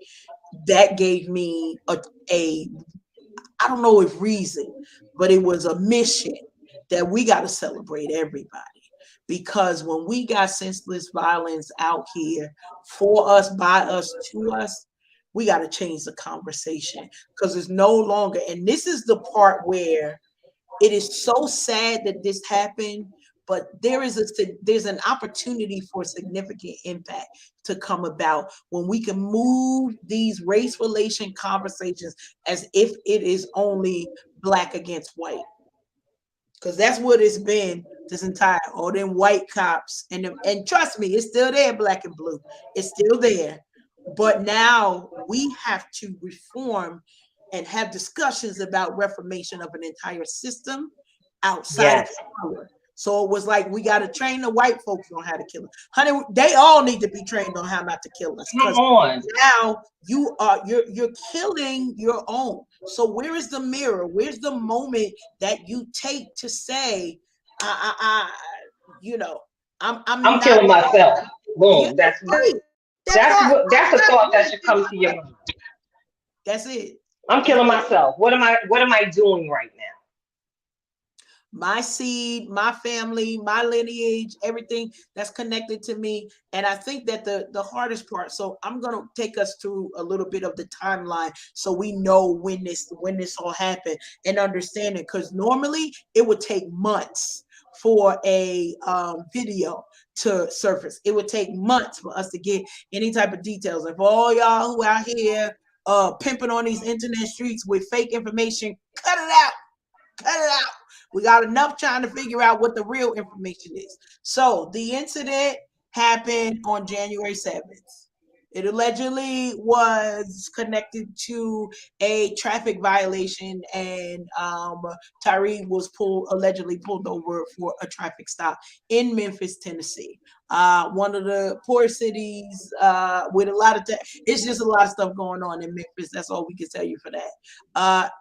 that gave me a I don't know if reason, but it was a mission that we got to celebrate everybody. Because when we got senseless violence out here for us, by us, to us, we got to change the conversation, because it's no longer, and this is the part where it is so sad that this happened, but there's an opportunity for significant impact to come about when we can move these race relation conversations as if it is only Black against white, because that's what it's been this entire, all them white cops, and trust me, it's still there, Black and blue, it's still there. But now we have to reform and have discussions about reformation of an entire system outside of Yes. color. So it was like, we got to train the white folks on how to kill us. Honey, they all need to be trained on how not to kill us, Come because on. now you're killing your own. So where is the mirror? Where's the moment that you take to say, I you know, I'm I'm not. killing myself. Yeah, Boom. right. That That's part. what that's a thought that should come to your mind. That's it. I'm That's killing it. myself. What am I doing right now? My seed, my family, my lineage, everything that's connected to me. And I think that the hardest part, so I'm going to take us through a little bit of the timeline so we know when this all happened and understand it, because normally it would take months for a video to surface. It would take months for us to get any type of details. And for all y'all who out here pimping on these internet streets with fake information, cut it out. Cut it out. We got enough trying to figure out what the real information is. So the incident happened on January 7th. It allegedly was connected to a traffic violation, and Tyree was allegedly pulled over for a traffic stop in Memphis, Tennessee. One of the poor cities with a lot of it's just a lot of stuff going on in Memphis. That's all we can tell you for that.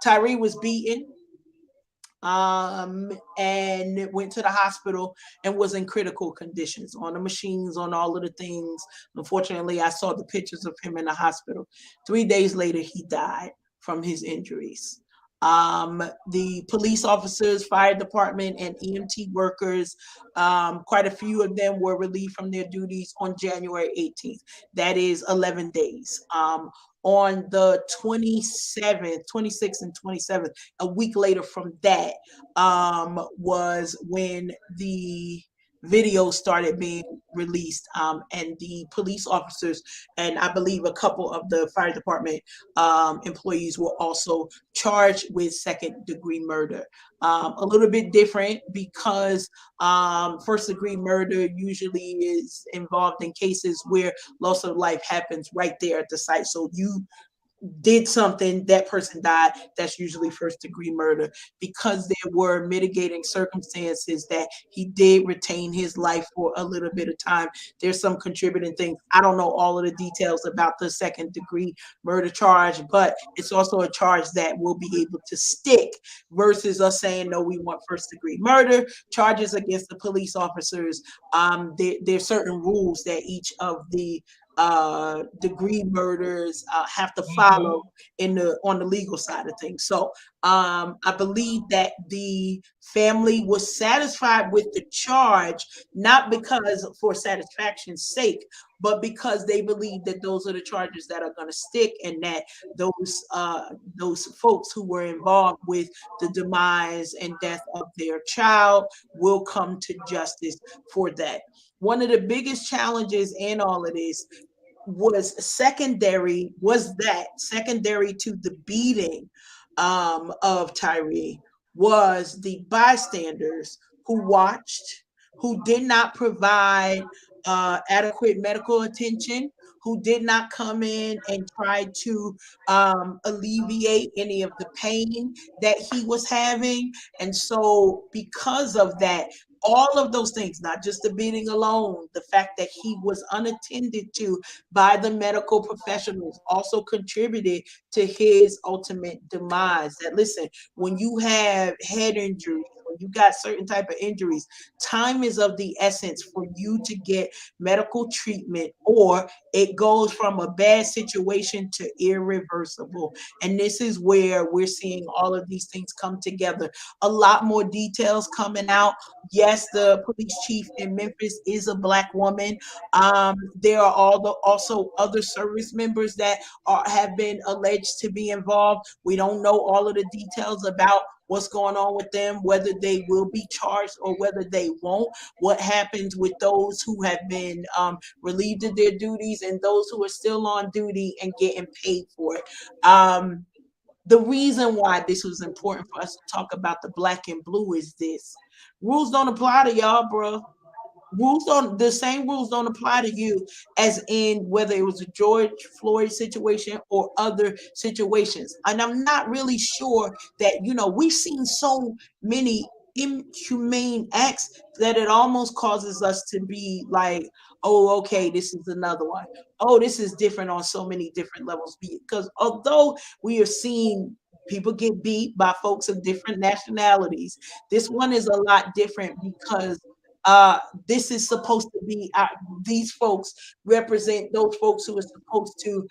Tyree was beaten, and went to the hospital and was in critical conditions on the machines, on all of the things. Unfortunately, I saw the pictures of him in the hospital. 3 days later, he died. from his injuries. The police officers, fire department, and EMT workers, quite a few of them were relieved from their duties on January 18th. That is 11 days. On the 27th, 26th, and 27th, a week later from that, was when the video started being released, and the police officers and I believe a couple of the fire department employees were also charged with second degree murder. A little bit different because first degree murder usually is involved in cases where loss of life happens right there at the site. So you did something, that person died, that's usually first degree murder. Because there were mitigating circumstances that he did retain his life for a little bit of time, there's some contributing things. I don't know all of the details about the second degree murder charge, but it's also a charge that will be able to stick versus us saying no, we want first degree murder charges against the police officers. There's certain rules that each of the degree murders have to follow in the on the legal side of things. So I believe that the family was satisfied with the charge, not because for satisfaction's sake, but because they believe that those are the charges that are going to stick, and that those folks who were involved with the demise and death of their child will come to justice for that. One of the biggest challenges in all of this was secondary to the beating of Tyree was the bystanders who watched, who did not provide adequate medical attention, who did not come in and try to alleviate any of the pain that he was having. And so, because of that, all of those things, not just the beating alone, the fact that he was unattended to by the medical professionals also contributed to his ultimate demise. That listen, when you have head injuries, when you got certain type of injuries, time is of the essence for you to get medical treatment, or it goes from a bad situation to irreversible. And this is where we're seeing all of these things come together. A lot more details coming out. Yes, the police chief in Memphis is a Black woman. There are also other service members that have been alleged to be involved. We don't know all of the details about what's going on with them, whether they will be charged or whether they won't. What happens with those who have been relieved of their duties and those who are still on duty and getting paid for it. The reason why this was important for us to talk about the black and blue is this: rules don't apply to y'all, bro. The same rules don't apply to you as in whether it was a George Floyd situation or other situations. And I'm not really sure that, we've seen so many inhumane acts that it almost causes us to be like, oh, okay, this is another one. Oh, this is different on so many different levels. Because although we are seeing people get beat by folks of different nationalities, this one is a lot different because uh, this is supposed to be these folks represent those folks who are supposed to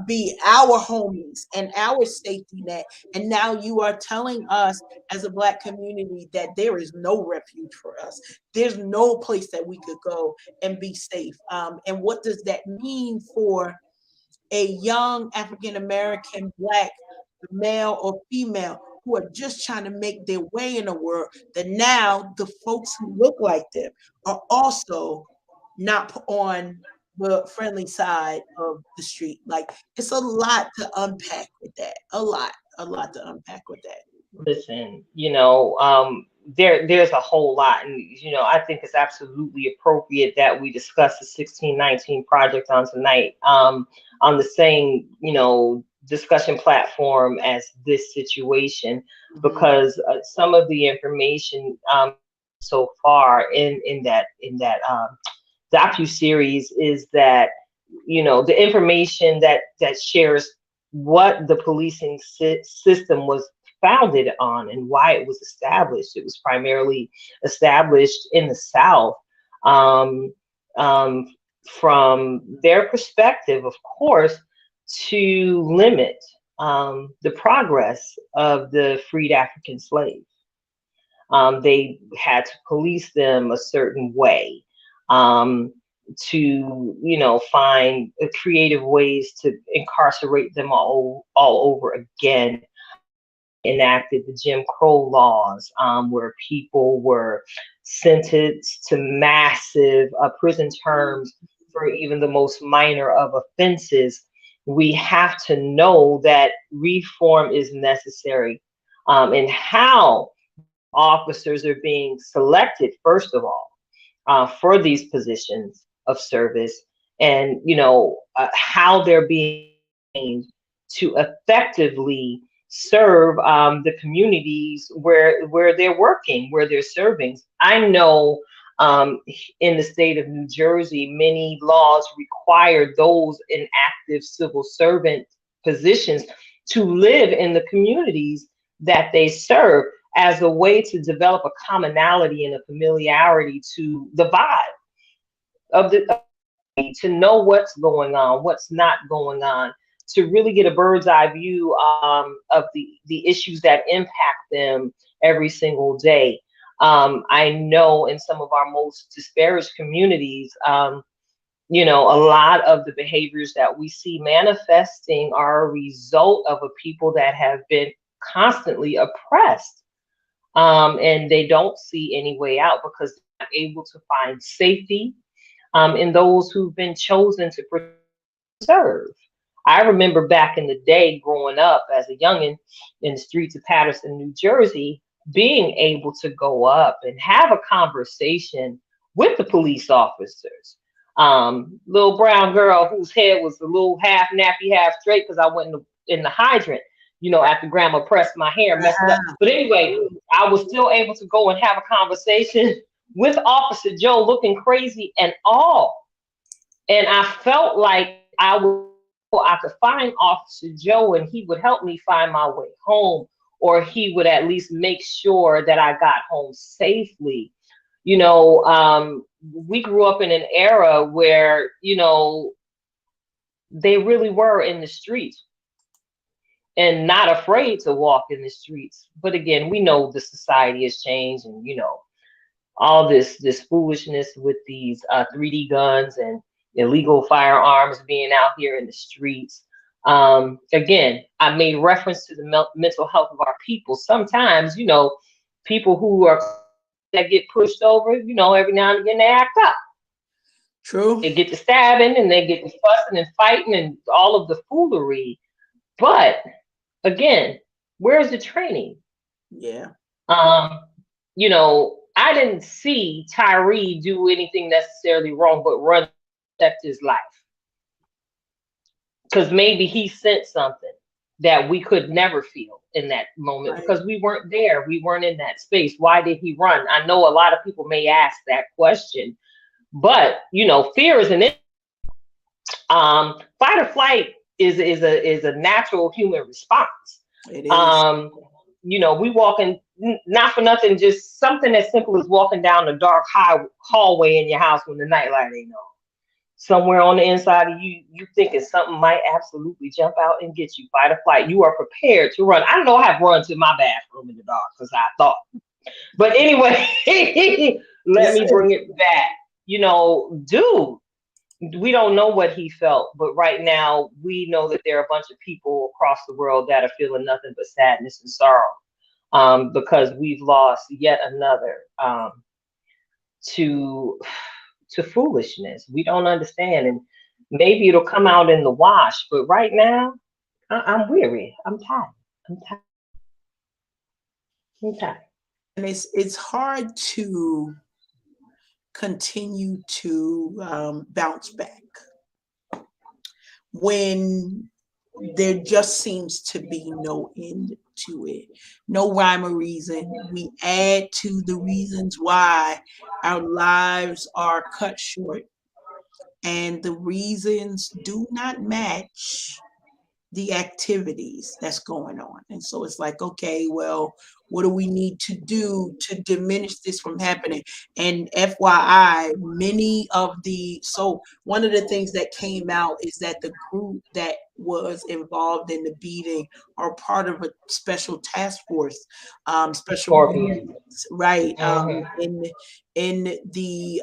be our homies and our safety net. And now you are telling us as a Black community that there is no refuge for us. There's no place that we could go and be safe. And what does that mean for a young African American Black male or female who are just trying to make their way in the world, that now the folks who look like them are also not on the friendly side of the street? Like, it's a lot to unpack with that. A lot to unpack with that. Listen, there's a whole lot, and I think it's absolutely appropriate that we discuss the 1619 project on tonight, on the same discussion platform as this situation, Mhm. because some of the information so far in that docu series is that the information that shares what the policing system was founded on and why it was established. It was primarily established in the South, um, um, from their perspective, of course, to limit the progress of the freed African slave. They had to police them a certain way, um, to, find creative ways to incarcerate them all over again. Enacted the Jim Crow laws, where people were sentenced to massive prison terms for even the most minor of offenses. We have to know that reform is necessary, and how officers are being selected, first of all, for these positions of service, and how they're being trained to effectively serve the communities where they're working, where they're serving. I know, um, in the state of New Jersey, many laws require those in active civil servant positions to live in the communities that they serve, as a way to develop a commonality and a familiarity to the vibe of the, to know what's going on, what's not going on, to really get a bird's eye view, of the issues that impact them every single day. I know in some of our most disparaged communities, a lot of the behaviors that we see manifesting are a result of a people that have been constantly oppressed, and they don't see any way out because they're not able to find safety, in those who've been chosen to serve. I remember back in the day growing up as a youngin' in the streets of Patterson, New Jersey, being able to go up and have a conversation with the police officers. Little brown girl whose head was a little half nappy, half straight because I went in the hydrant, after grandma pressed my hair, messed it up. Uh-huh. But anyway, I was still able to go and have a conversation with Officer Joe looking crazy and all. And I felt like I could find Officer Joe and he would help me find my way home, or he would at least make sure that I got home safely. We grew up in an era where, they really were in the streets and not afraid to walk in the streets. But again, we know the society has changed, and all this foolishness with these 3D guns and illegal firearms being out here in the streets. Again, I made reference to the mental health of our people. Sometimes, people who are that get pushed over, every now and again they act up. True. They get to stabbing and they get to fussing and fighting and all of the foolery. But again, where's the training? Yeah. Um, I didn't see Tyree do anything necessarily wrong, but run to protect his life. Because maybe he sensed something that we could never feel in that moment Right. because we weren't there. We weren't in that space. Why did he run? I know a lot of people may ask that question, but fear is an fight or flight is a natural human response. It is. Um, we walking, not for nothing, just something as simple as walking down the dark hallway in your house when the nightlight ain't on. Somewhere on the inside of you, you thinking something might absolutely jump out and get you. Fight or flight. You are prepared to run. I don't know. I have run to my bathroom in the dark because I thought. But anyway, let me bring it back. Dude, we don't know what he felt, but right now we know that there are a bunch of people across the world that are feeling nothing but sadness and sorrow, because we've lost yet another, to foolishness. We don't understand, and maybe it'll come out in the wash. But right now, I'm weary. I'm tired. I'm tired. I'm tired. And it's hard to continue to bounce back when there just seems to be no end to it, no rhyme or reason. We add to the reasons why our lives are cut short, and the reasons do not match the activities that's going on. And so it's like, okay, well, What do we need to do to diminish this from happening? And FYI, so one of the things that came out is that the group that was involved in the beating are part of a special task force, special Scorpion. units, right? Hmm. In the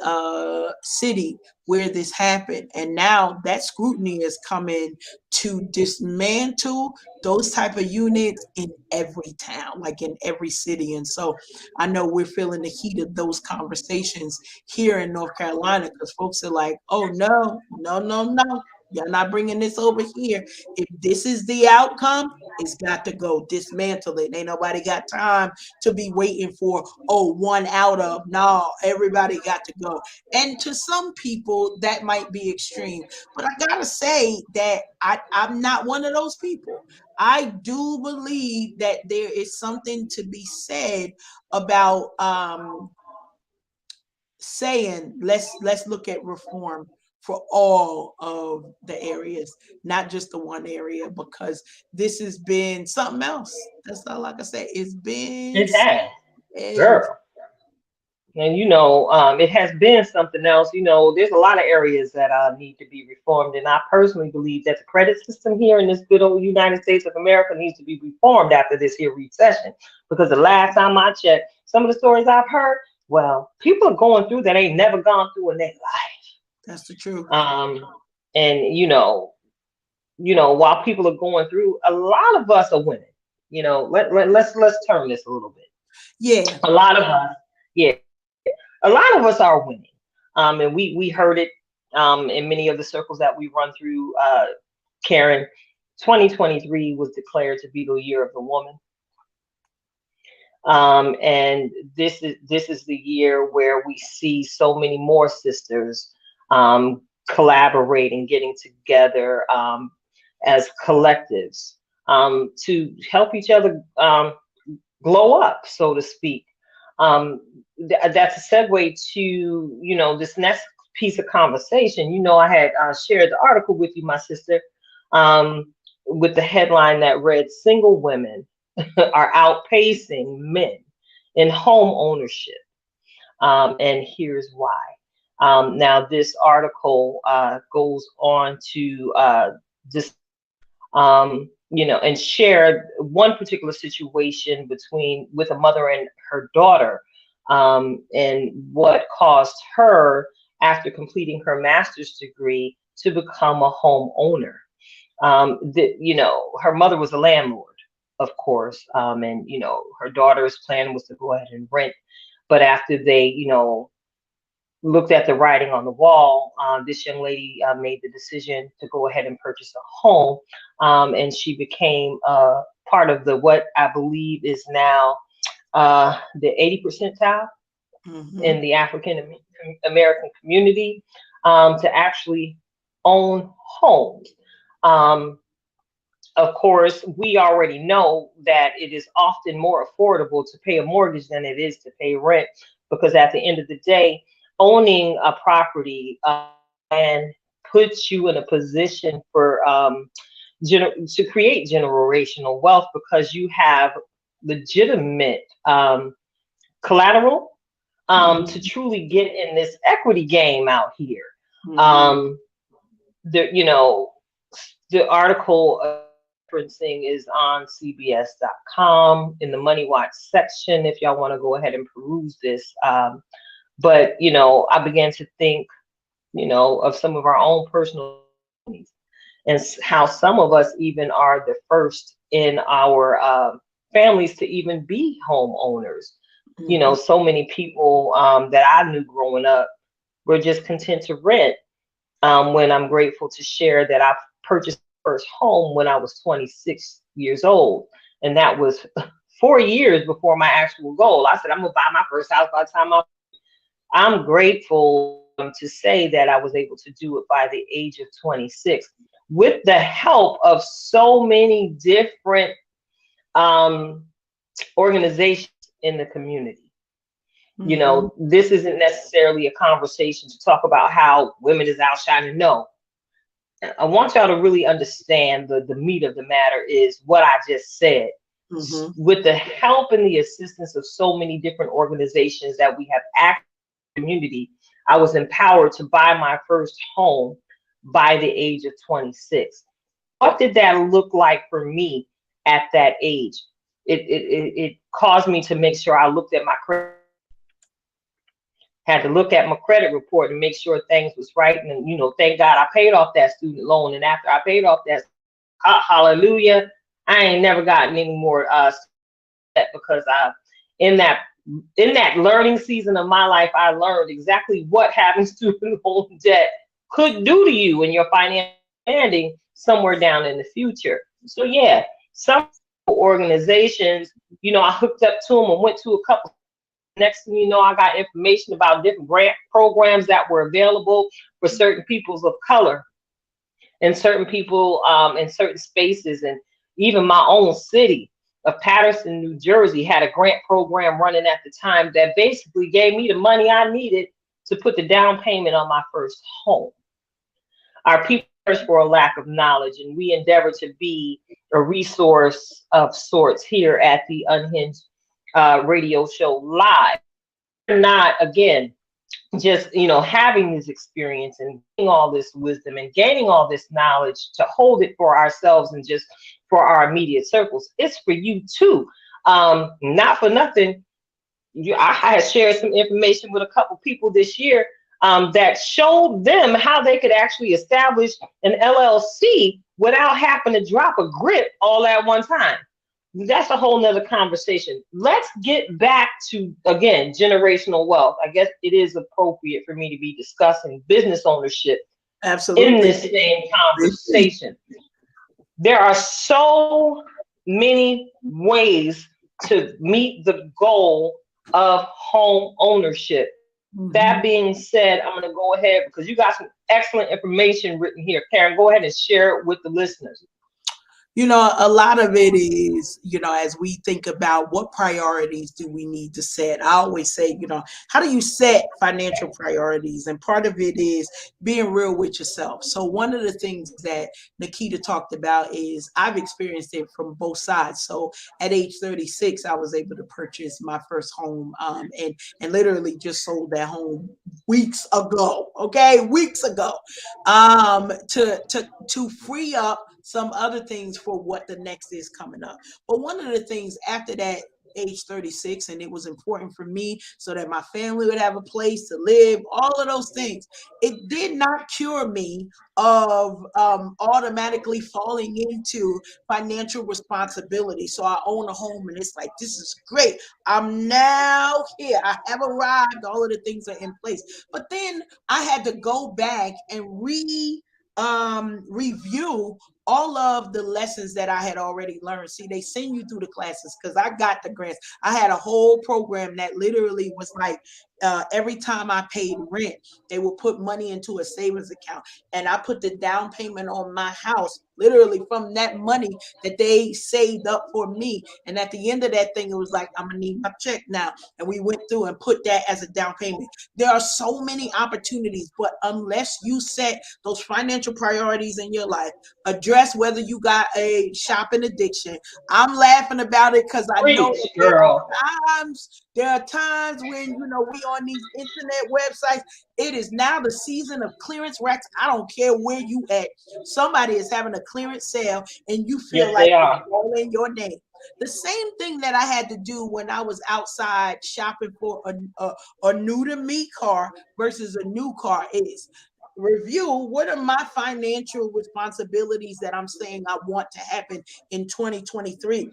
city where this happened. And now that scrutiny is coming to dismantle those type of units in every town, like in every city. And so I know we're feeling the heat of those conversations here in North Carolina, because folks are like, oh no, no, no, no, you're not bringing this over here. If this is the outcome, it's got to go. Dismantle it. Ain't nobody got time to be waiting for, oh, one out of. No, everybody got to go. And to some people, that might be extreme. But I gotta say that I'm not one of those people. I do believe that there is something to be said about saying let's look at reform for all of the areas, not just the one area, because this has been something else. That's all I can say. It's been It has, something else. girl. And it has been something else. There's a lot of areas that need to be reformed, and I personally believe that the credit system here in this good old United States of America needs to be reformed after this here recession. Because the last time I checked, some of the stories I've heard, well, people are going through that ain't never gone through in their life. That's the truth. And while people are going through, a lot of us are winning. Let's turn this a little bit. Yeah. A lot of us, yeah, a lot of us are winning. And we heard it in many of the circles that we run through. Karen, 2023 was declared to be the year of the woman. And this is the year where we see so many more sisters collaborating, getting together as collectives to help each other glow up, so to speak. Um, that's a segue to this next piece of conversation. I had shared the article with you, my sister, with the headline that read, "Single women are outpacing men in home ownership." And here's why. Now, this article goes on to and share one particular situation with a mother and her daughter, and what caused her, after completing her master's degree, to become a homeowner. Her mother was a landlord, of course, and her daughter's plan was to go ahead and rent. But after they, looked at the writing on the wall, this young lady made the decision to go ahead and purchase a home, and she became part of the what I believe is now the 80 percentile Mm-hmm. in the African American community, to actually own homes. Um, of course, we already know that it is often more affordable to pay a mortgage than it is to pay rent, because at the end of the day, owning a property and puts you in a position for to create generational wealth, because you have legitimate collateral to Mm-hmm. truly get in this equity game out here. Mm-hmm. Um, the article referencing is on CBS.com in the Money Watch section if y'all want to go ahead and peruse this. But I began to think, of some of our own personal journeys, and how some of us even are the first in our families to even be homeowners. Mm-hmm. So many people that I knew growing up were just content to rent, when I'm grateful to share that I purchased my first home when I was 26 years old. And that was 4 years before my actual goal. I said, I'm going to buy my first house by the time I'm grateful to say that I was able to do it by the age of 26 with the help of so many different um, organizations in the community. Mm-hmm. This isn't necessarily a conversation to talk about how women is outshining. No, I want y'all to really understand the meat of the matter is what I just said. Mm-hmm. with the help and the assistance of so many different organizations that we have active community, I was empowered to buy my first home by the age of 26. What did that look like for me at that age? It caused me to make sure I looked at my credit, had to look at my credit report and make sure things was right. And thank God I paid off that student loan. And after I paid off that, hallelujah, I ain't never gotten any more debt, because I in that in that learning season of my life, I learned exactly what having student loan debt could do to you and your financial standing somewhere down in the future. So yeah, some organizations, I hooked up to them and went to a couple. Next thing you know, I got information about different grant programs that were available for certain peoples of color and certain people in certain spaces. And even my own city of Patterson, New Jersey, had a grant program running at the time that basically gave me the money I needed to put the down payment on my first home. Our people search for a lack of knowledge, and we endeavor to be a resource of sorts here at the Unhinged radio show live. Not, again, just having this experience and getting all this wisdom and gaining all this knowledge to hold it for ourselves and just for our immediate circles. It's for you too. Not for nothing, I had shared some information with a couple people this year that showed them how they could actually establish an LLC without having to drop a grip all at one time. That's a whole nother conversation. Let's get back to, again, generational wealth. I guess it is appropriate for me to be discussing business ownership in Absolutely. this same conversation. There are so many ways to meet the goal of home ownership. Mm-hmm. That being said, I'm going to go ahead because you got some excellent information written here. Karen, go ahead and share it with the listeners. A lot of it is, as we think about what priorities do we need to set, I always say, how do you set financial priorities? And part of it is being real with yourself. So one of the things that Nikita talked about is I've experienced it from both sides. So at age 36, I was able to purchase my first home, and literally just sold that home weeks ago. Okay, weeks ago, to free up some other things for what the next is coming up. But one of the things after that, age 36, and it was important for me so that my family would have a place to live, all of those things. It did not cure me of automatically falling into financial responsibility. So I own a home and it's like, this is great. I'm now here. I have arrived. All of the things are in place. But then I had to go back and review all of the lessons that I had already learned. See, they send you through the classes because I got the grants. I had a whole program that literally was like every time I paid rent, they would put money into a savings account, and I put the down payment on my house literally from that money that they saved up for me. And at the end of that thing, it was like, I'm gonna need my check now. And we went through and put that as a down payment. There are so many opportunities, but unless you set those financial priorities in your life, address whether you got a shopping addiction. I'm laughing about it because I know Preach, that girl. there are times when we on these internet websites. It is now the season of clearance racks. I don't care where you at. Somebody is having a clearance sale and you feel Yes, like they it's are. all in your name. The same thing that I had to do when I was outside shopping for a new to me car versus a new car is review what are my financial responsibilities that I'm saying I want to happen in 2023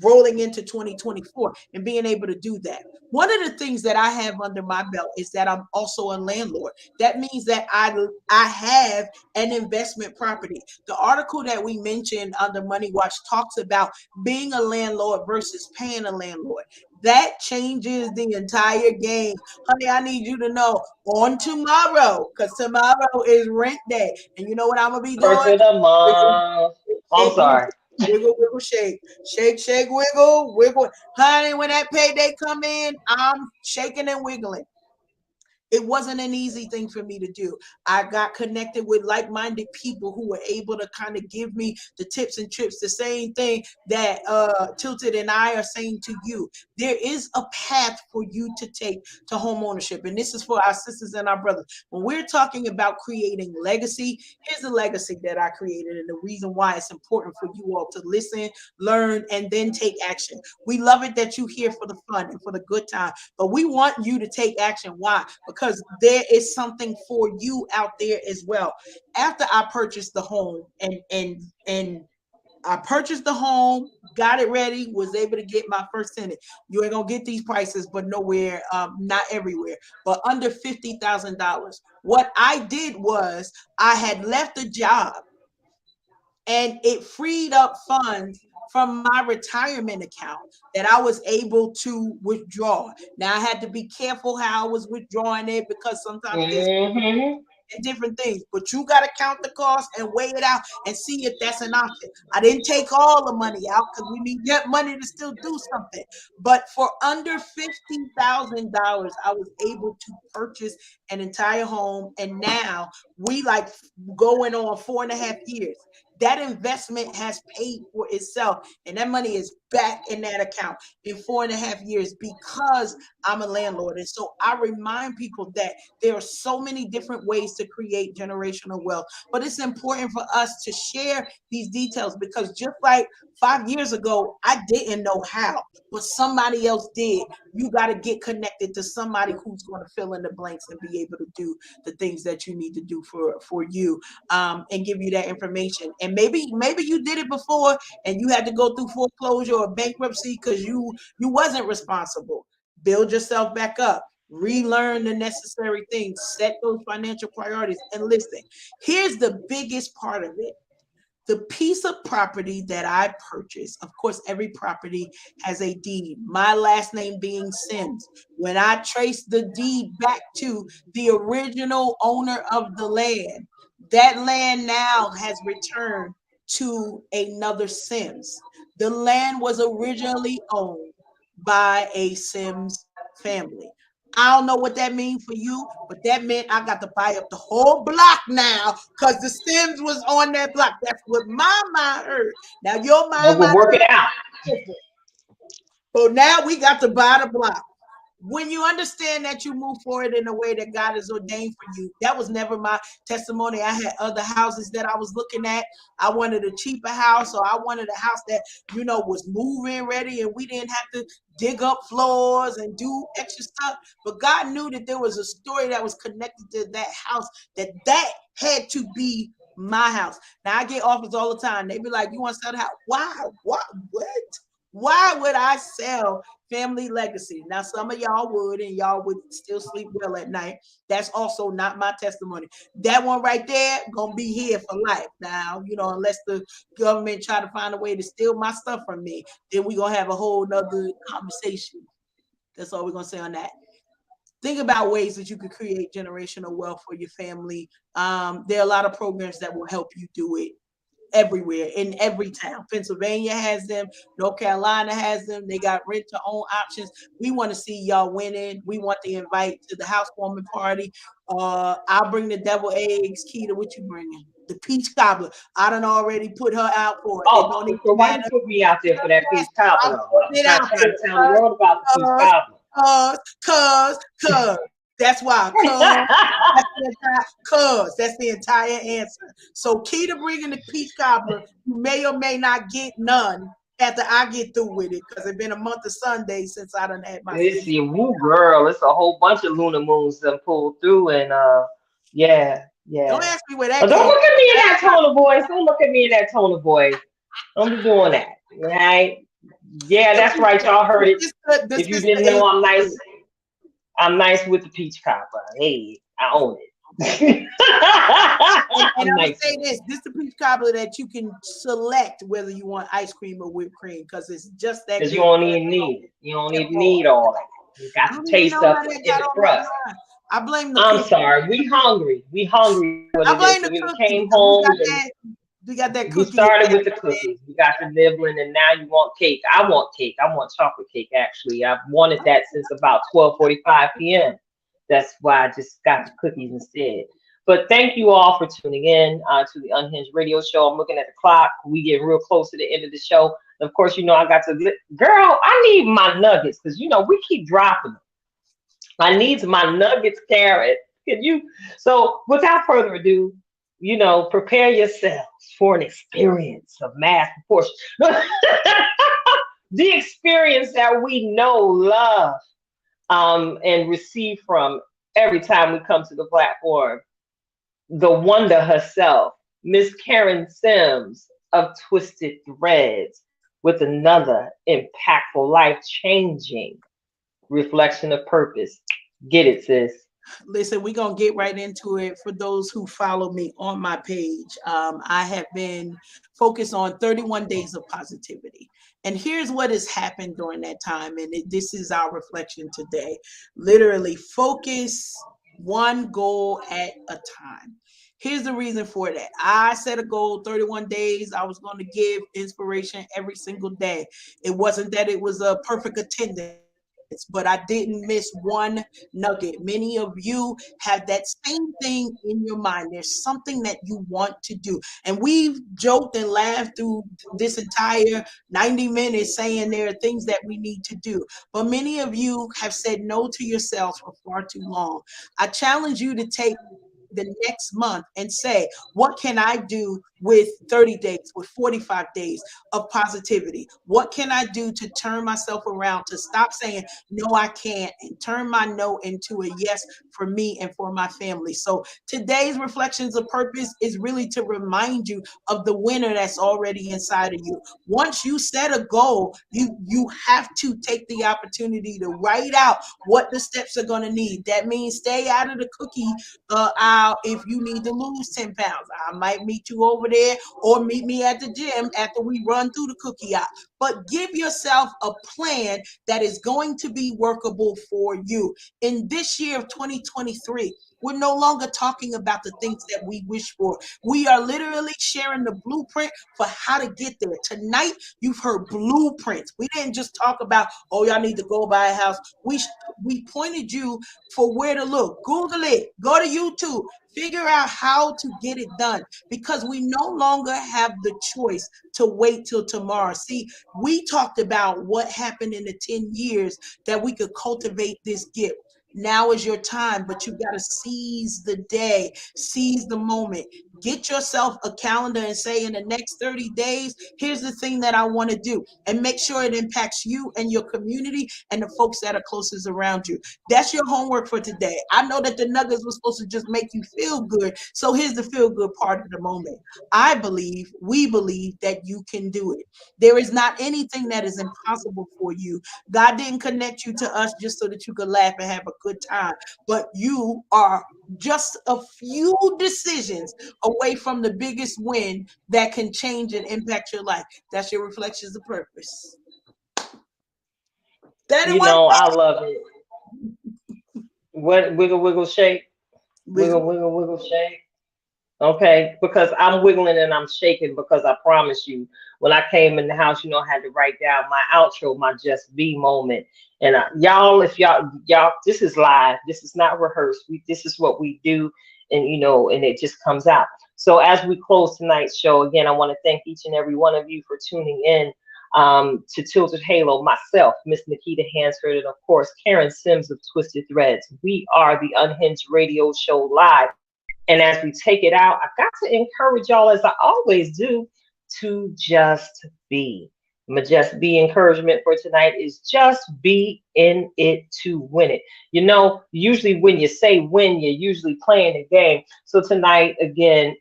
rolling into 2024 and being able to do that. One of the things that I have under my belt is that I'm also a landlord. That means that I have an investment property. The article that we mentioned under Money Watch talks about being a landlord versus paying a landlord. That changes the entire game. Honey, I need you to know on tomorrow, because tomorrow is rent day. And you know what I'm going to be First doing? of the Wiggle, month. I'm shake, wiggle, sorry. wiggle, wiggle, shake. Shake, shake, wiggle, wiggle. Honey, when that payday come in, I'm shaking and wiggling. It wasn't an easy thing for me to do. I got connected with like-minded people who were able to kind of give me the tips and trips, the same thing that Tilted and I are saying to you. There is a path for you to take to home ownership. And this is for our sisters and our brothers. When we're talking about creating legacy, here's the legacy that I created and the reason why it's important for you all to listen, learn, and then take action. We love it that you're here for the fun and for the good time, but we want you to take action. Why? Because there is something for you out there as well. After I purchased the home and I purchased the home, got it ready, was able to get my first tenant. You ain't gonna get these prices, but nowhere, not everywhere, but under $50,000. What I did was I had left a job and it freed up funds from my retirement account that I was able to withdraw. Now I had to be careful how I was withdrawing it because sometimes there's and different things, but you got to count the cost and weigh it out and see if that's an option. I didn't take all the money out because we need that money to still do something. But for under $50,000, I was able to purchase an entire home, and now we like going on 4.5 years. That investment has paid for itself, and that money is back in that account in 4.5 years because I'm a landlord. And so I remind people that there are so many different ways to create generational wealth, but it's important for us to share these details because just like 5 years ago, I didn't know how, but somebody else did. You got to get connected to somebody who's going to fill in the blanks and be able to do the things that you need to do for you, and give you that information. And maybe you did it before and you had to go through foreclosure or bankruptcy because you wasn't responsible. Build yourself back up, relearn the necessary things, set those financial priorities. And listen, here's the biggest part of it. The piece of property that I purchased, of course, every property has a deed, my last name being Sims. When I traced the deed back to the original owner of the land, that land now has returned to another Sims. The land was originally owned by a Sims family. I don't know what that means for you, but that meant I got to buy up the whole block now because the Sims was on that block. That's what my mind heard. Now your mind We'll might work heard it out. different. So now we got to buy the block. When you understand that you move forward in a way that God has ordained for you, that was never my testimony. I had other houses that I was looking at. I wanted a cheaper house, or I wanted a house that, was move-in ready and we didn't have to dig up floors and do extra stuff. But God knew that there was a story that was connected to that house, that had to be my house. Now I get offers all the time. They be like, "You want to sell the house?" Why? What? Why would I sell family legacy? Now, some of y'all would, and y'all would still sleep well at night. That's also not my testimony. That one right there, gonna be here for life. Now, unless the government try to find a way to steal my stuff from me, then we gonna have a whole nother conversation. That's all we're gonna say on that. Think about ways that you could create generational wealth for your family. There are a lot of programs that will help you do it everywhere in every town. Pennsylvania has them, North Carolina has them. They got rent to own options. We want to see y'all winning. We want to invite to the housewarming party. I'll bring the devil eggs. Keita, what you bringing? The peach cobbler. I done already put her out for it. Oh, so why you put me out there for that peach cobbler? I'm not trying to tell the world about the peach cobbler. Cause. That's why. That's the entire answer. So Keita bringing the peach cobbler, you may or may not get none after I get through with it, because it's been a month of Sundays since I done had my. It's your woo girl. It's a whole bunch of lunar moons that pulled through, and yeah. Don't ask me where that Oh, don't came look at me in that tone of voice. Don't look at me in that tone of voice. Don't be doing that, right? Yeah, that's right. Y'all heard it. If you didn't know, I'm nice with the peach cobbler. Hey, I own it. and I'm gonna say this is the peach cobbler that you can select whether you want ice cream or whipped cream, because it's just that. Because you don't even need it. You don't even need all that. You got to taste up in the crust. I blame the I'm sorry. We hungry. I blame the we cookies. came home. We got that cookie. We started with the cookies. We got the nibbling, and now you want cake. I want cake. I want chocolate cake, actually. I've wanted that since about 12:45 p.m. That's why I just got the cookies instead. But thank you all for tuning in to the Unhinged Radio Show. I'm looking at the clock. We get real close to the end of the show. And of course, I got to, girl, I need my nuggets because, we keep dropping them. I need my nuggets, Karen. Can you? So, without further ado, prepare yourselves for an experience of mass proportion. The experience that we know, love, and receive from every time we come to the platform. The wonder herself, Miss Karen Sims of Twisted Threads, with another impactful, life changing reflection of purpose. Get it, sis. Listen, we're going to get right into it. For those who follow me on my page, I have been focused on 31 days of positivity. And here's what has happened during that time. And this is our reflection today. Literally, focus one goal at a time. Here's the reason for that. I set a goal, 31 days. I was going to give inspiration every single day. It wasn't that it was a perfect attendance, but I didn't miss one nugget. Many of you have that same thing in your mind. There's something that you want to do. And we've joked and laughed through this entire 90 minutes saying there are things that we need to do. But many of you have said no to yourselves for far too long. I challenge you to take the next month and say, what can I do with 30 days, with 45 days of positivity? What can I do to turn myself around, to stop saying, no, I can't, and turn my no into a yes for me and for my family? So today's reflections of purpose is really to remind you of the winner that's already inside of you. Once you set a goal, you have to take the opportunity to write out what the steps are going to need. That means stay out of the cookie aisle if you need to lose 10 pounds. I might meet you over there or meet me at the gym after we run through the cookie aisle. But give yourself a plan that is going to be workable for you. In this year of 2023, we're no longer talking about the things that we wish for. We are literally sharing the blueprint for how to get there. Tonight, you've heard blueprints. We didn't just talk about, oh, y'all need to go buy a house. We pointed you for where to look. Google it. Go to YouTube. Figure out how to get it done, because we no longer have the choice to wait till tomorrow. See, we talked about what happened in the 10 years that we could cultivate this gift. Now is your time, but you got to seize the day, seize the moment. Get yourself a calendar and say, in the next 30 days, here's the thing that I want to do. And make sure it impacts you and your community and the folks that are closest around you. That's your homework for today. I know that the nuggets were supposed to just make you feel good. So here's the feel good part of the moment. We believe that you can do it. There is not anything that is impossible for you. God didn't connect you to us just so that you could laugh and have a good time, but you are just a few decisions away from the biggest win that can change and impact your life. That's your reflections of purpose. 31 I love it. What wiggle, wiggle, shake, days. wiggle, wiggle, wiggle, shake. Okay, because I'm wiggling and I'm shaking because I promise you, when I came in the house, I had to write down my outro, my just be moment. And y'all, if y'all, this is live. This is not rehearsed. This is what we do, and and it just comes out. So as we close tonight's show, again, I want to thank each and every one of you for tuning in to Tilted Halo, myself, Miss Nikita Hansford, and of course, Karen Sims of Twisted Threads. We are the Unhinged Radio Show live. And as we take it out, I've got to encourage y'all, as I always do, to just be. My just be encouragement for tonight is just be in it to win it. Usually when you say win, you're usually playing a game. So tonight, again,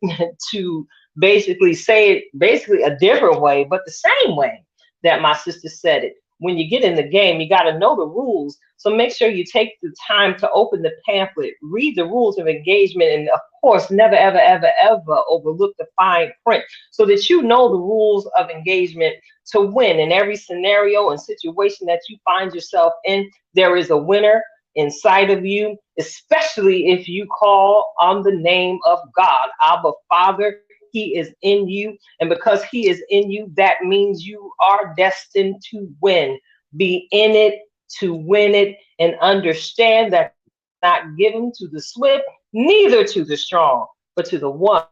to basically say it basically a different way, but the same way that my sister said it. When you get in the game, you got to know the rules. So make sure you take the time to open the pamphlet, read the rules of engagement, and of course, never, ever, ever, ever overlook the fine print so that you know the rules of engagement to win. In every scenario and situation that you find yourself in, there is a winner inside of you, especially if you call on the name of God, Abba Father. He is in you. And because he is in you, that means you are destined to win. Be in it to win it, and understand that not given to the swift, neither to the strong, but to the one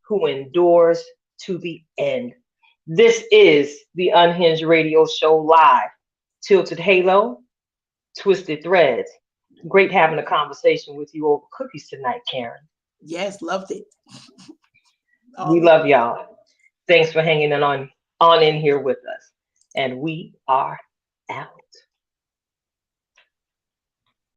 who endures to the end. This is the Unhinged Radio Show live. Tilted Halo, Twisted Threads. Great having a conversation with you over cookies tonight, Karen. Yes, loved it. We All love y'all. Thanks for hanging on in here with us. And we are out.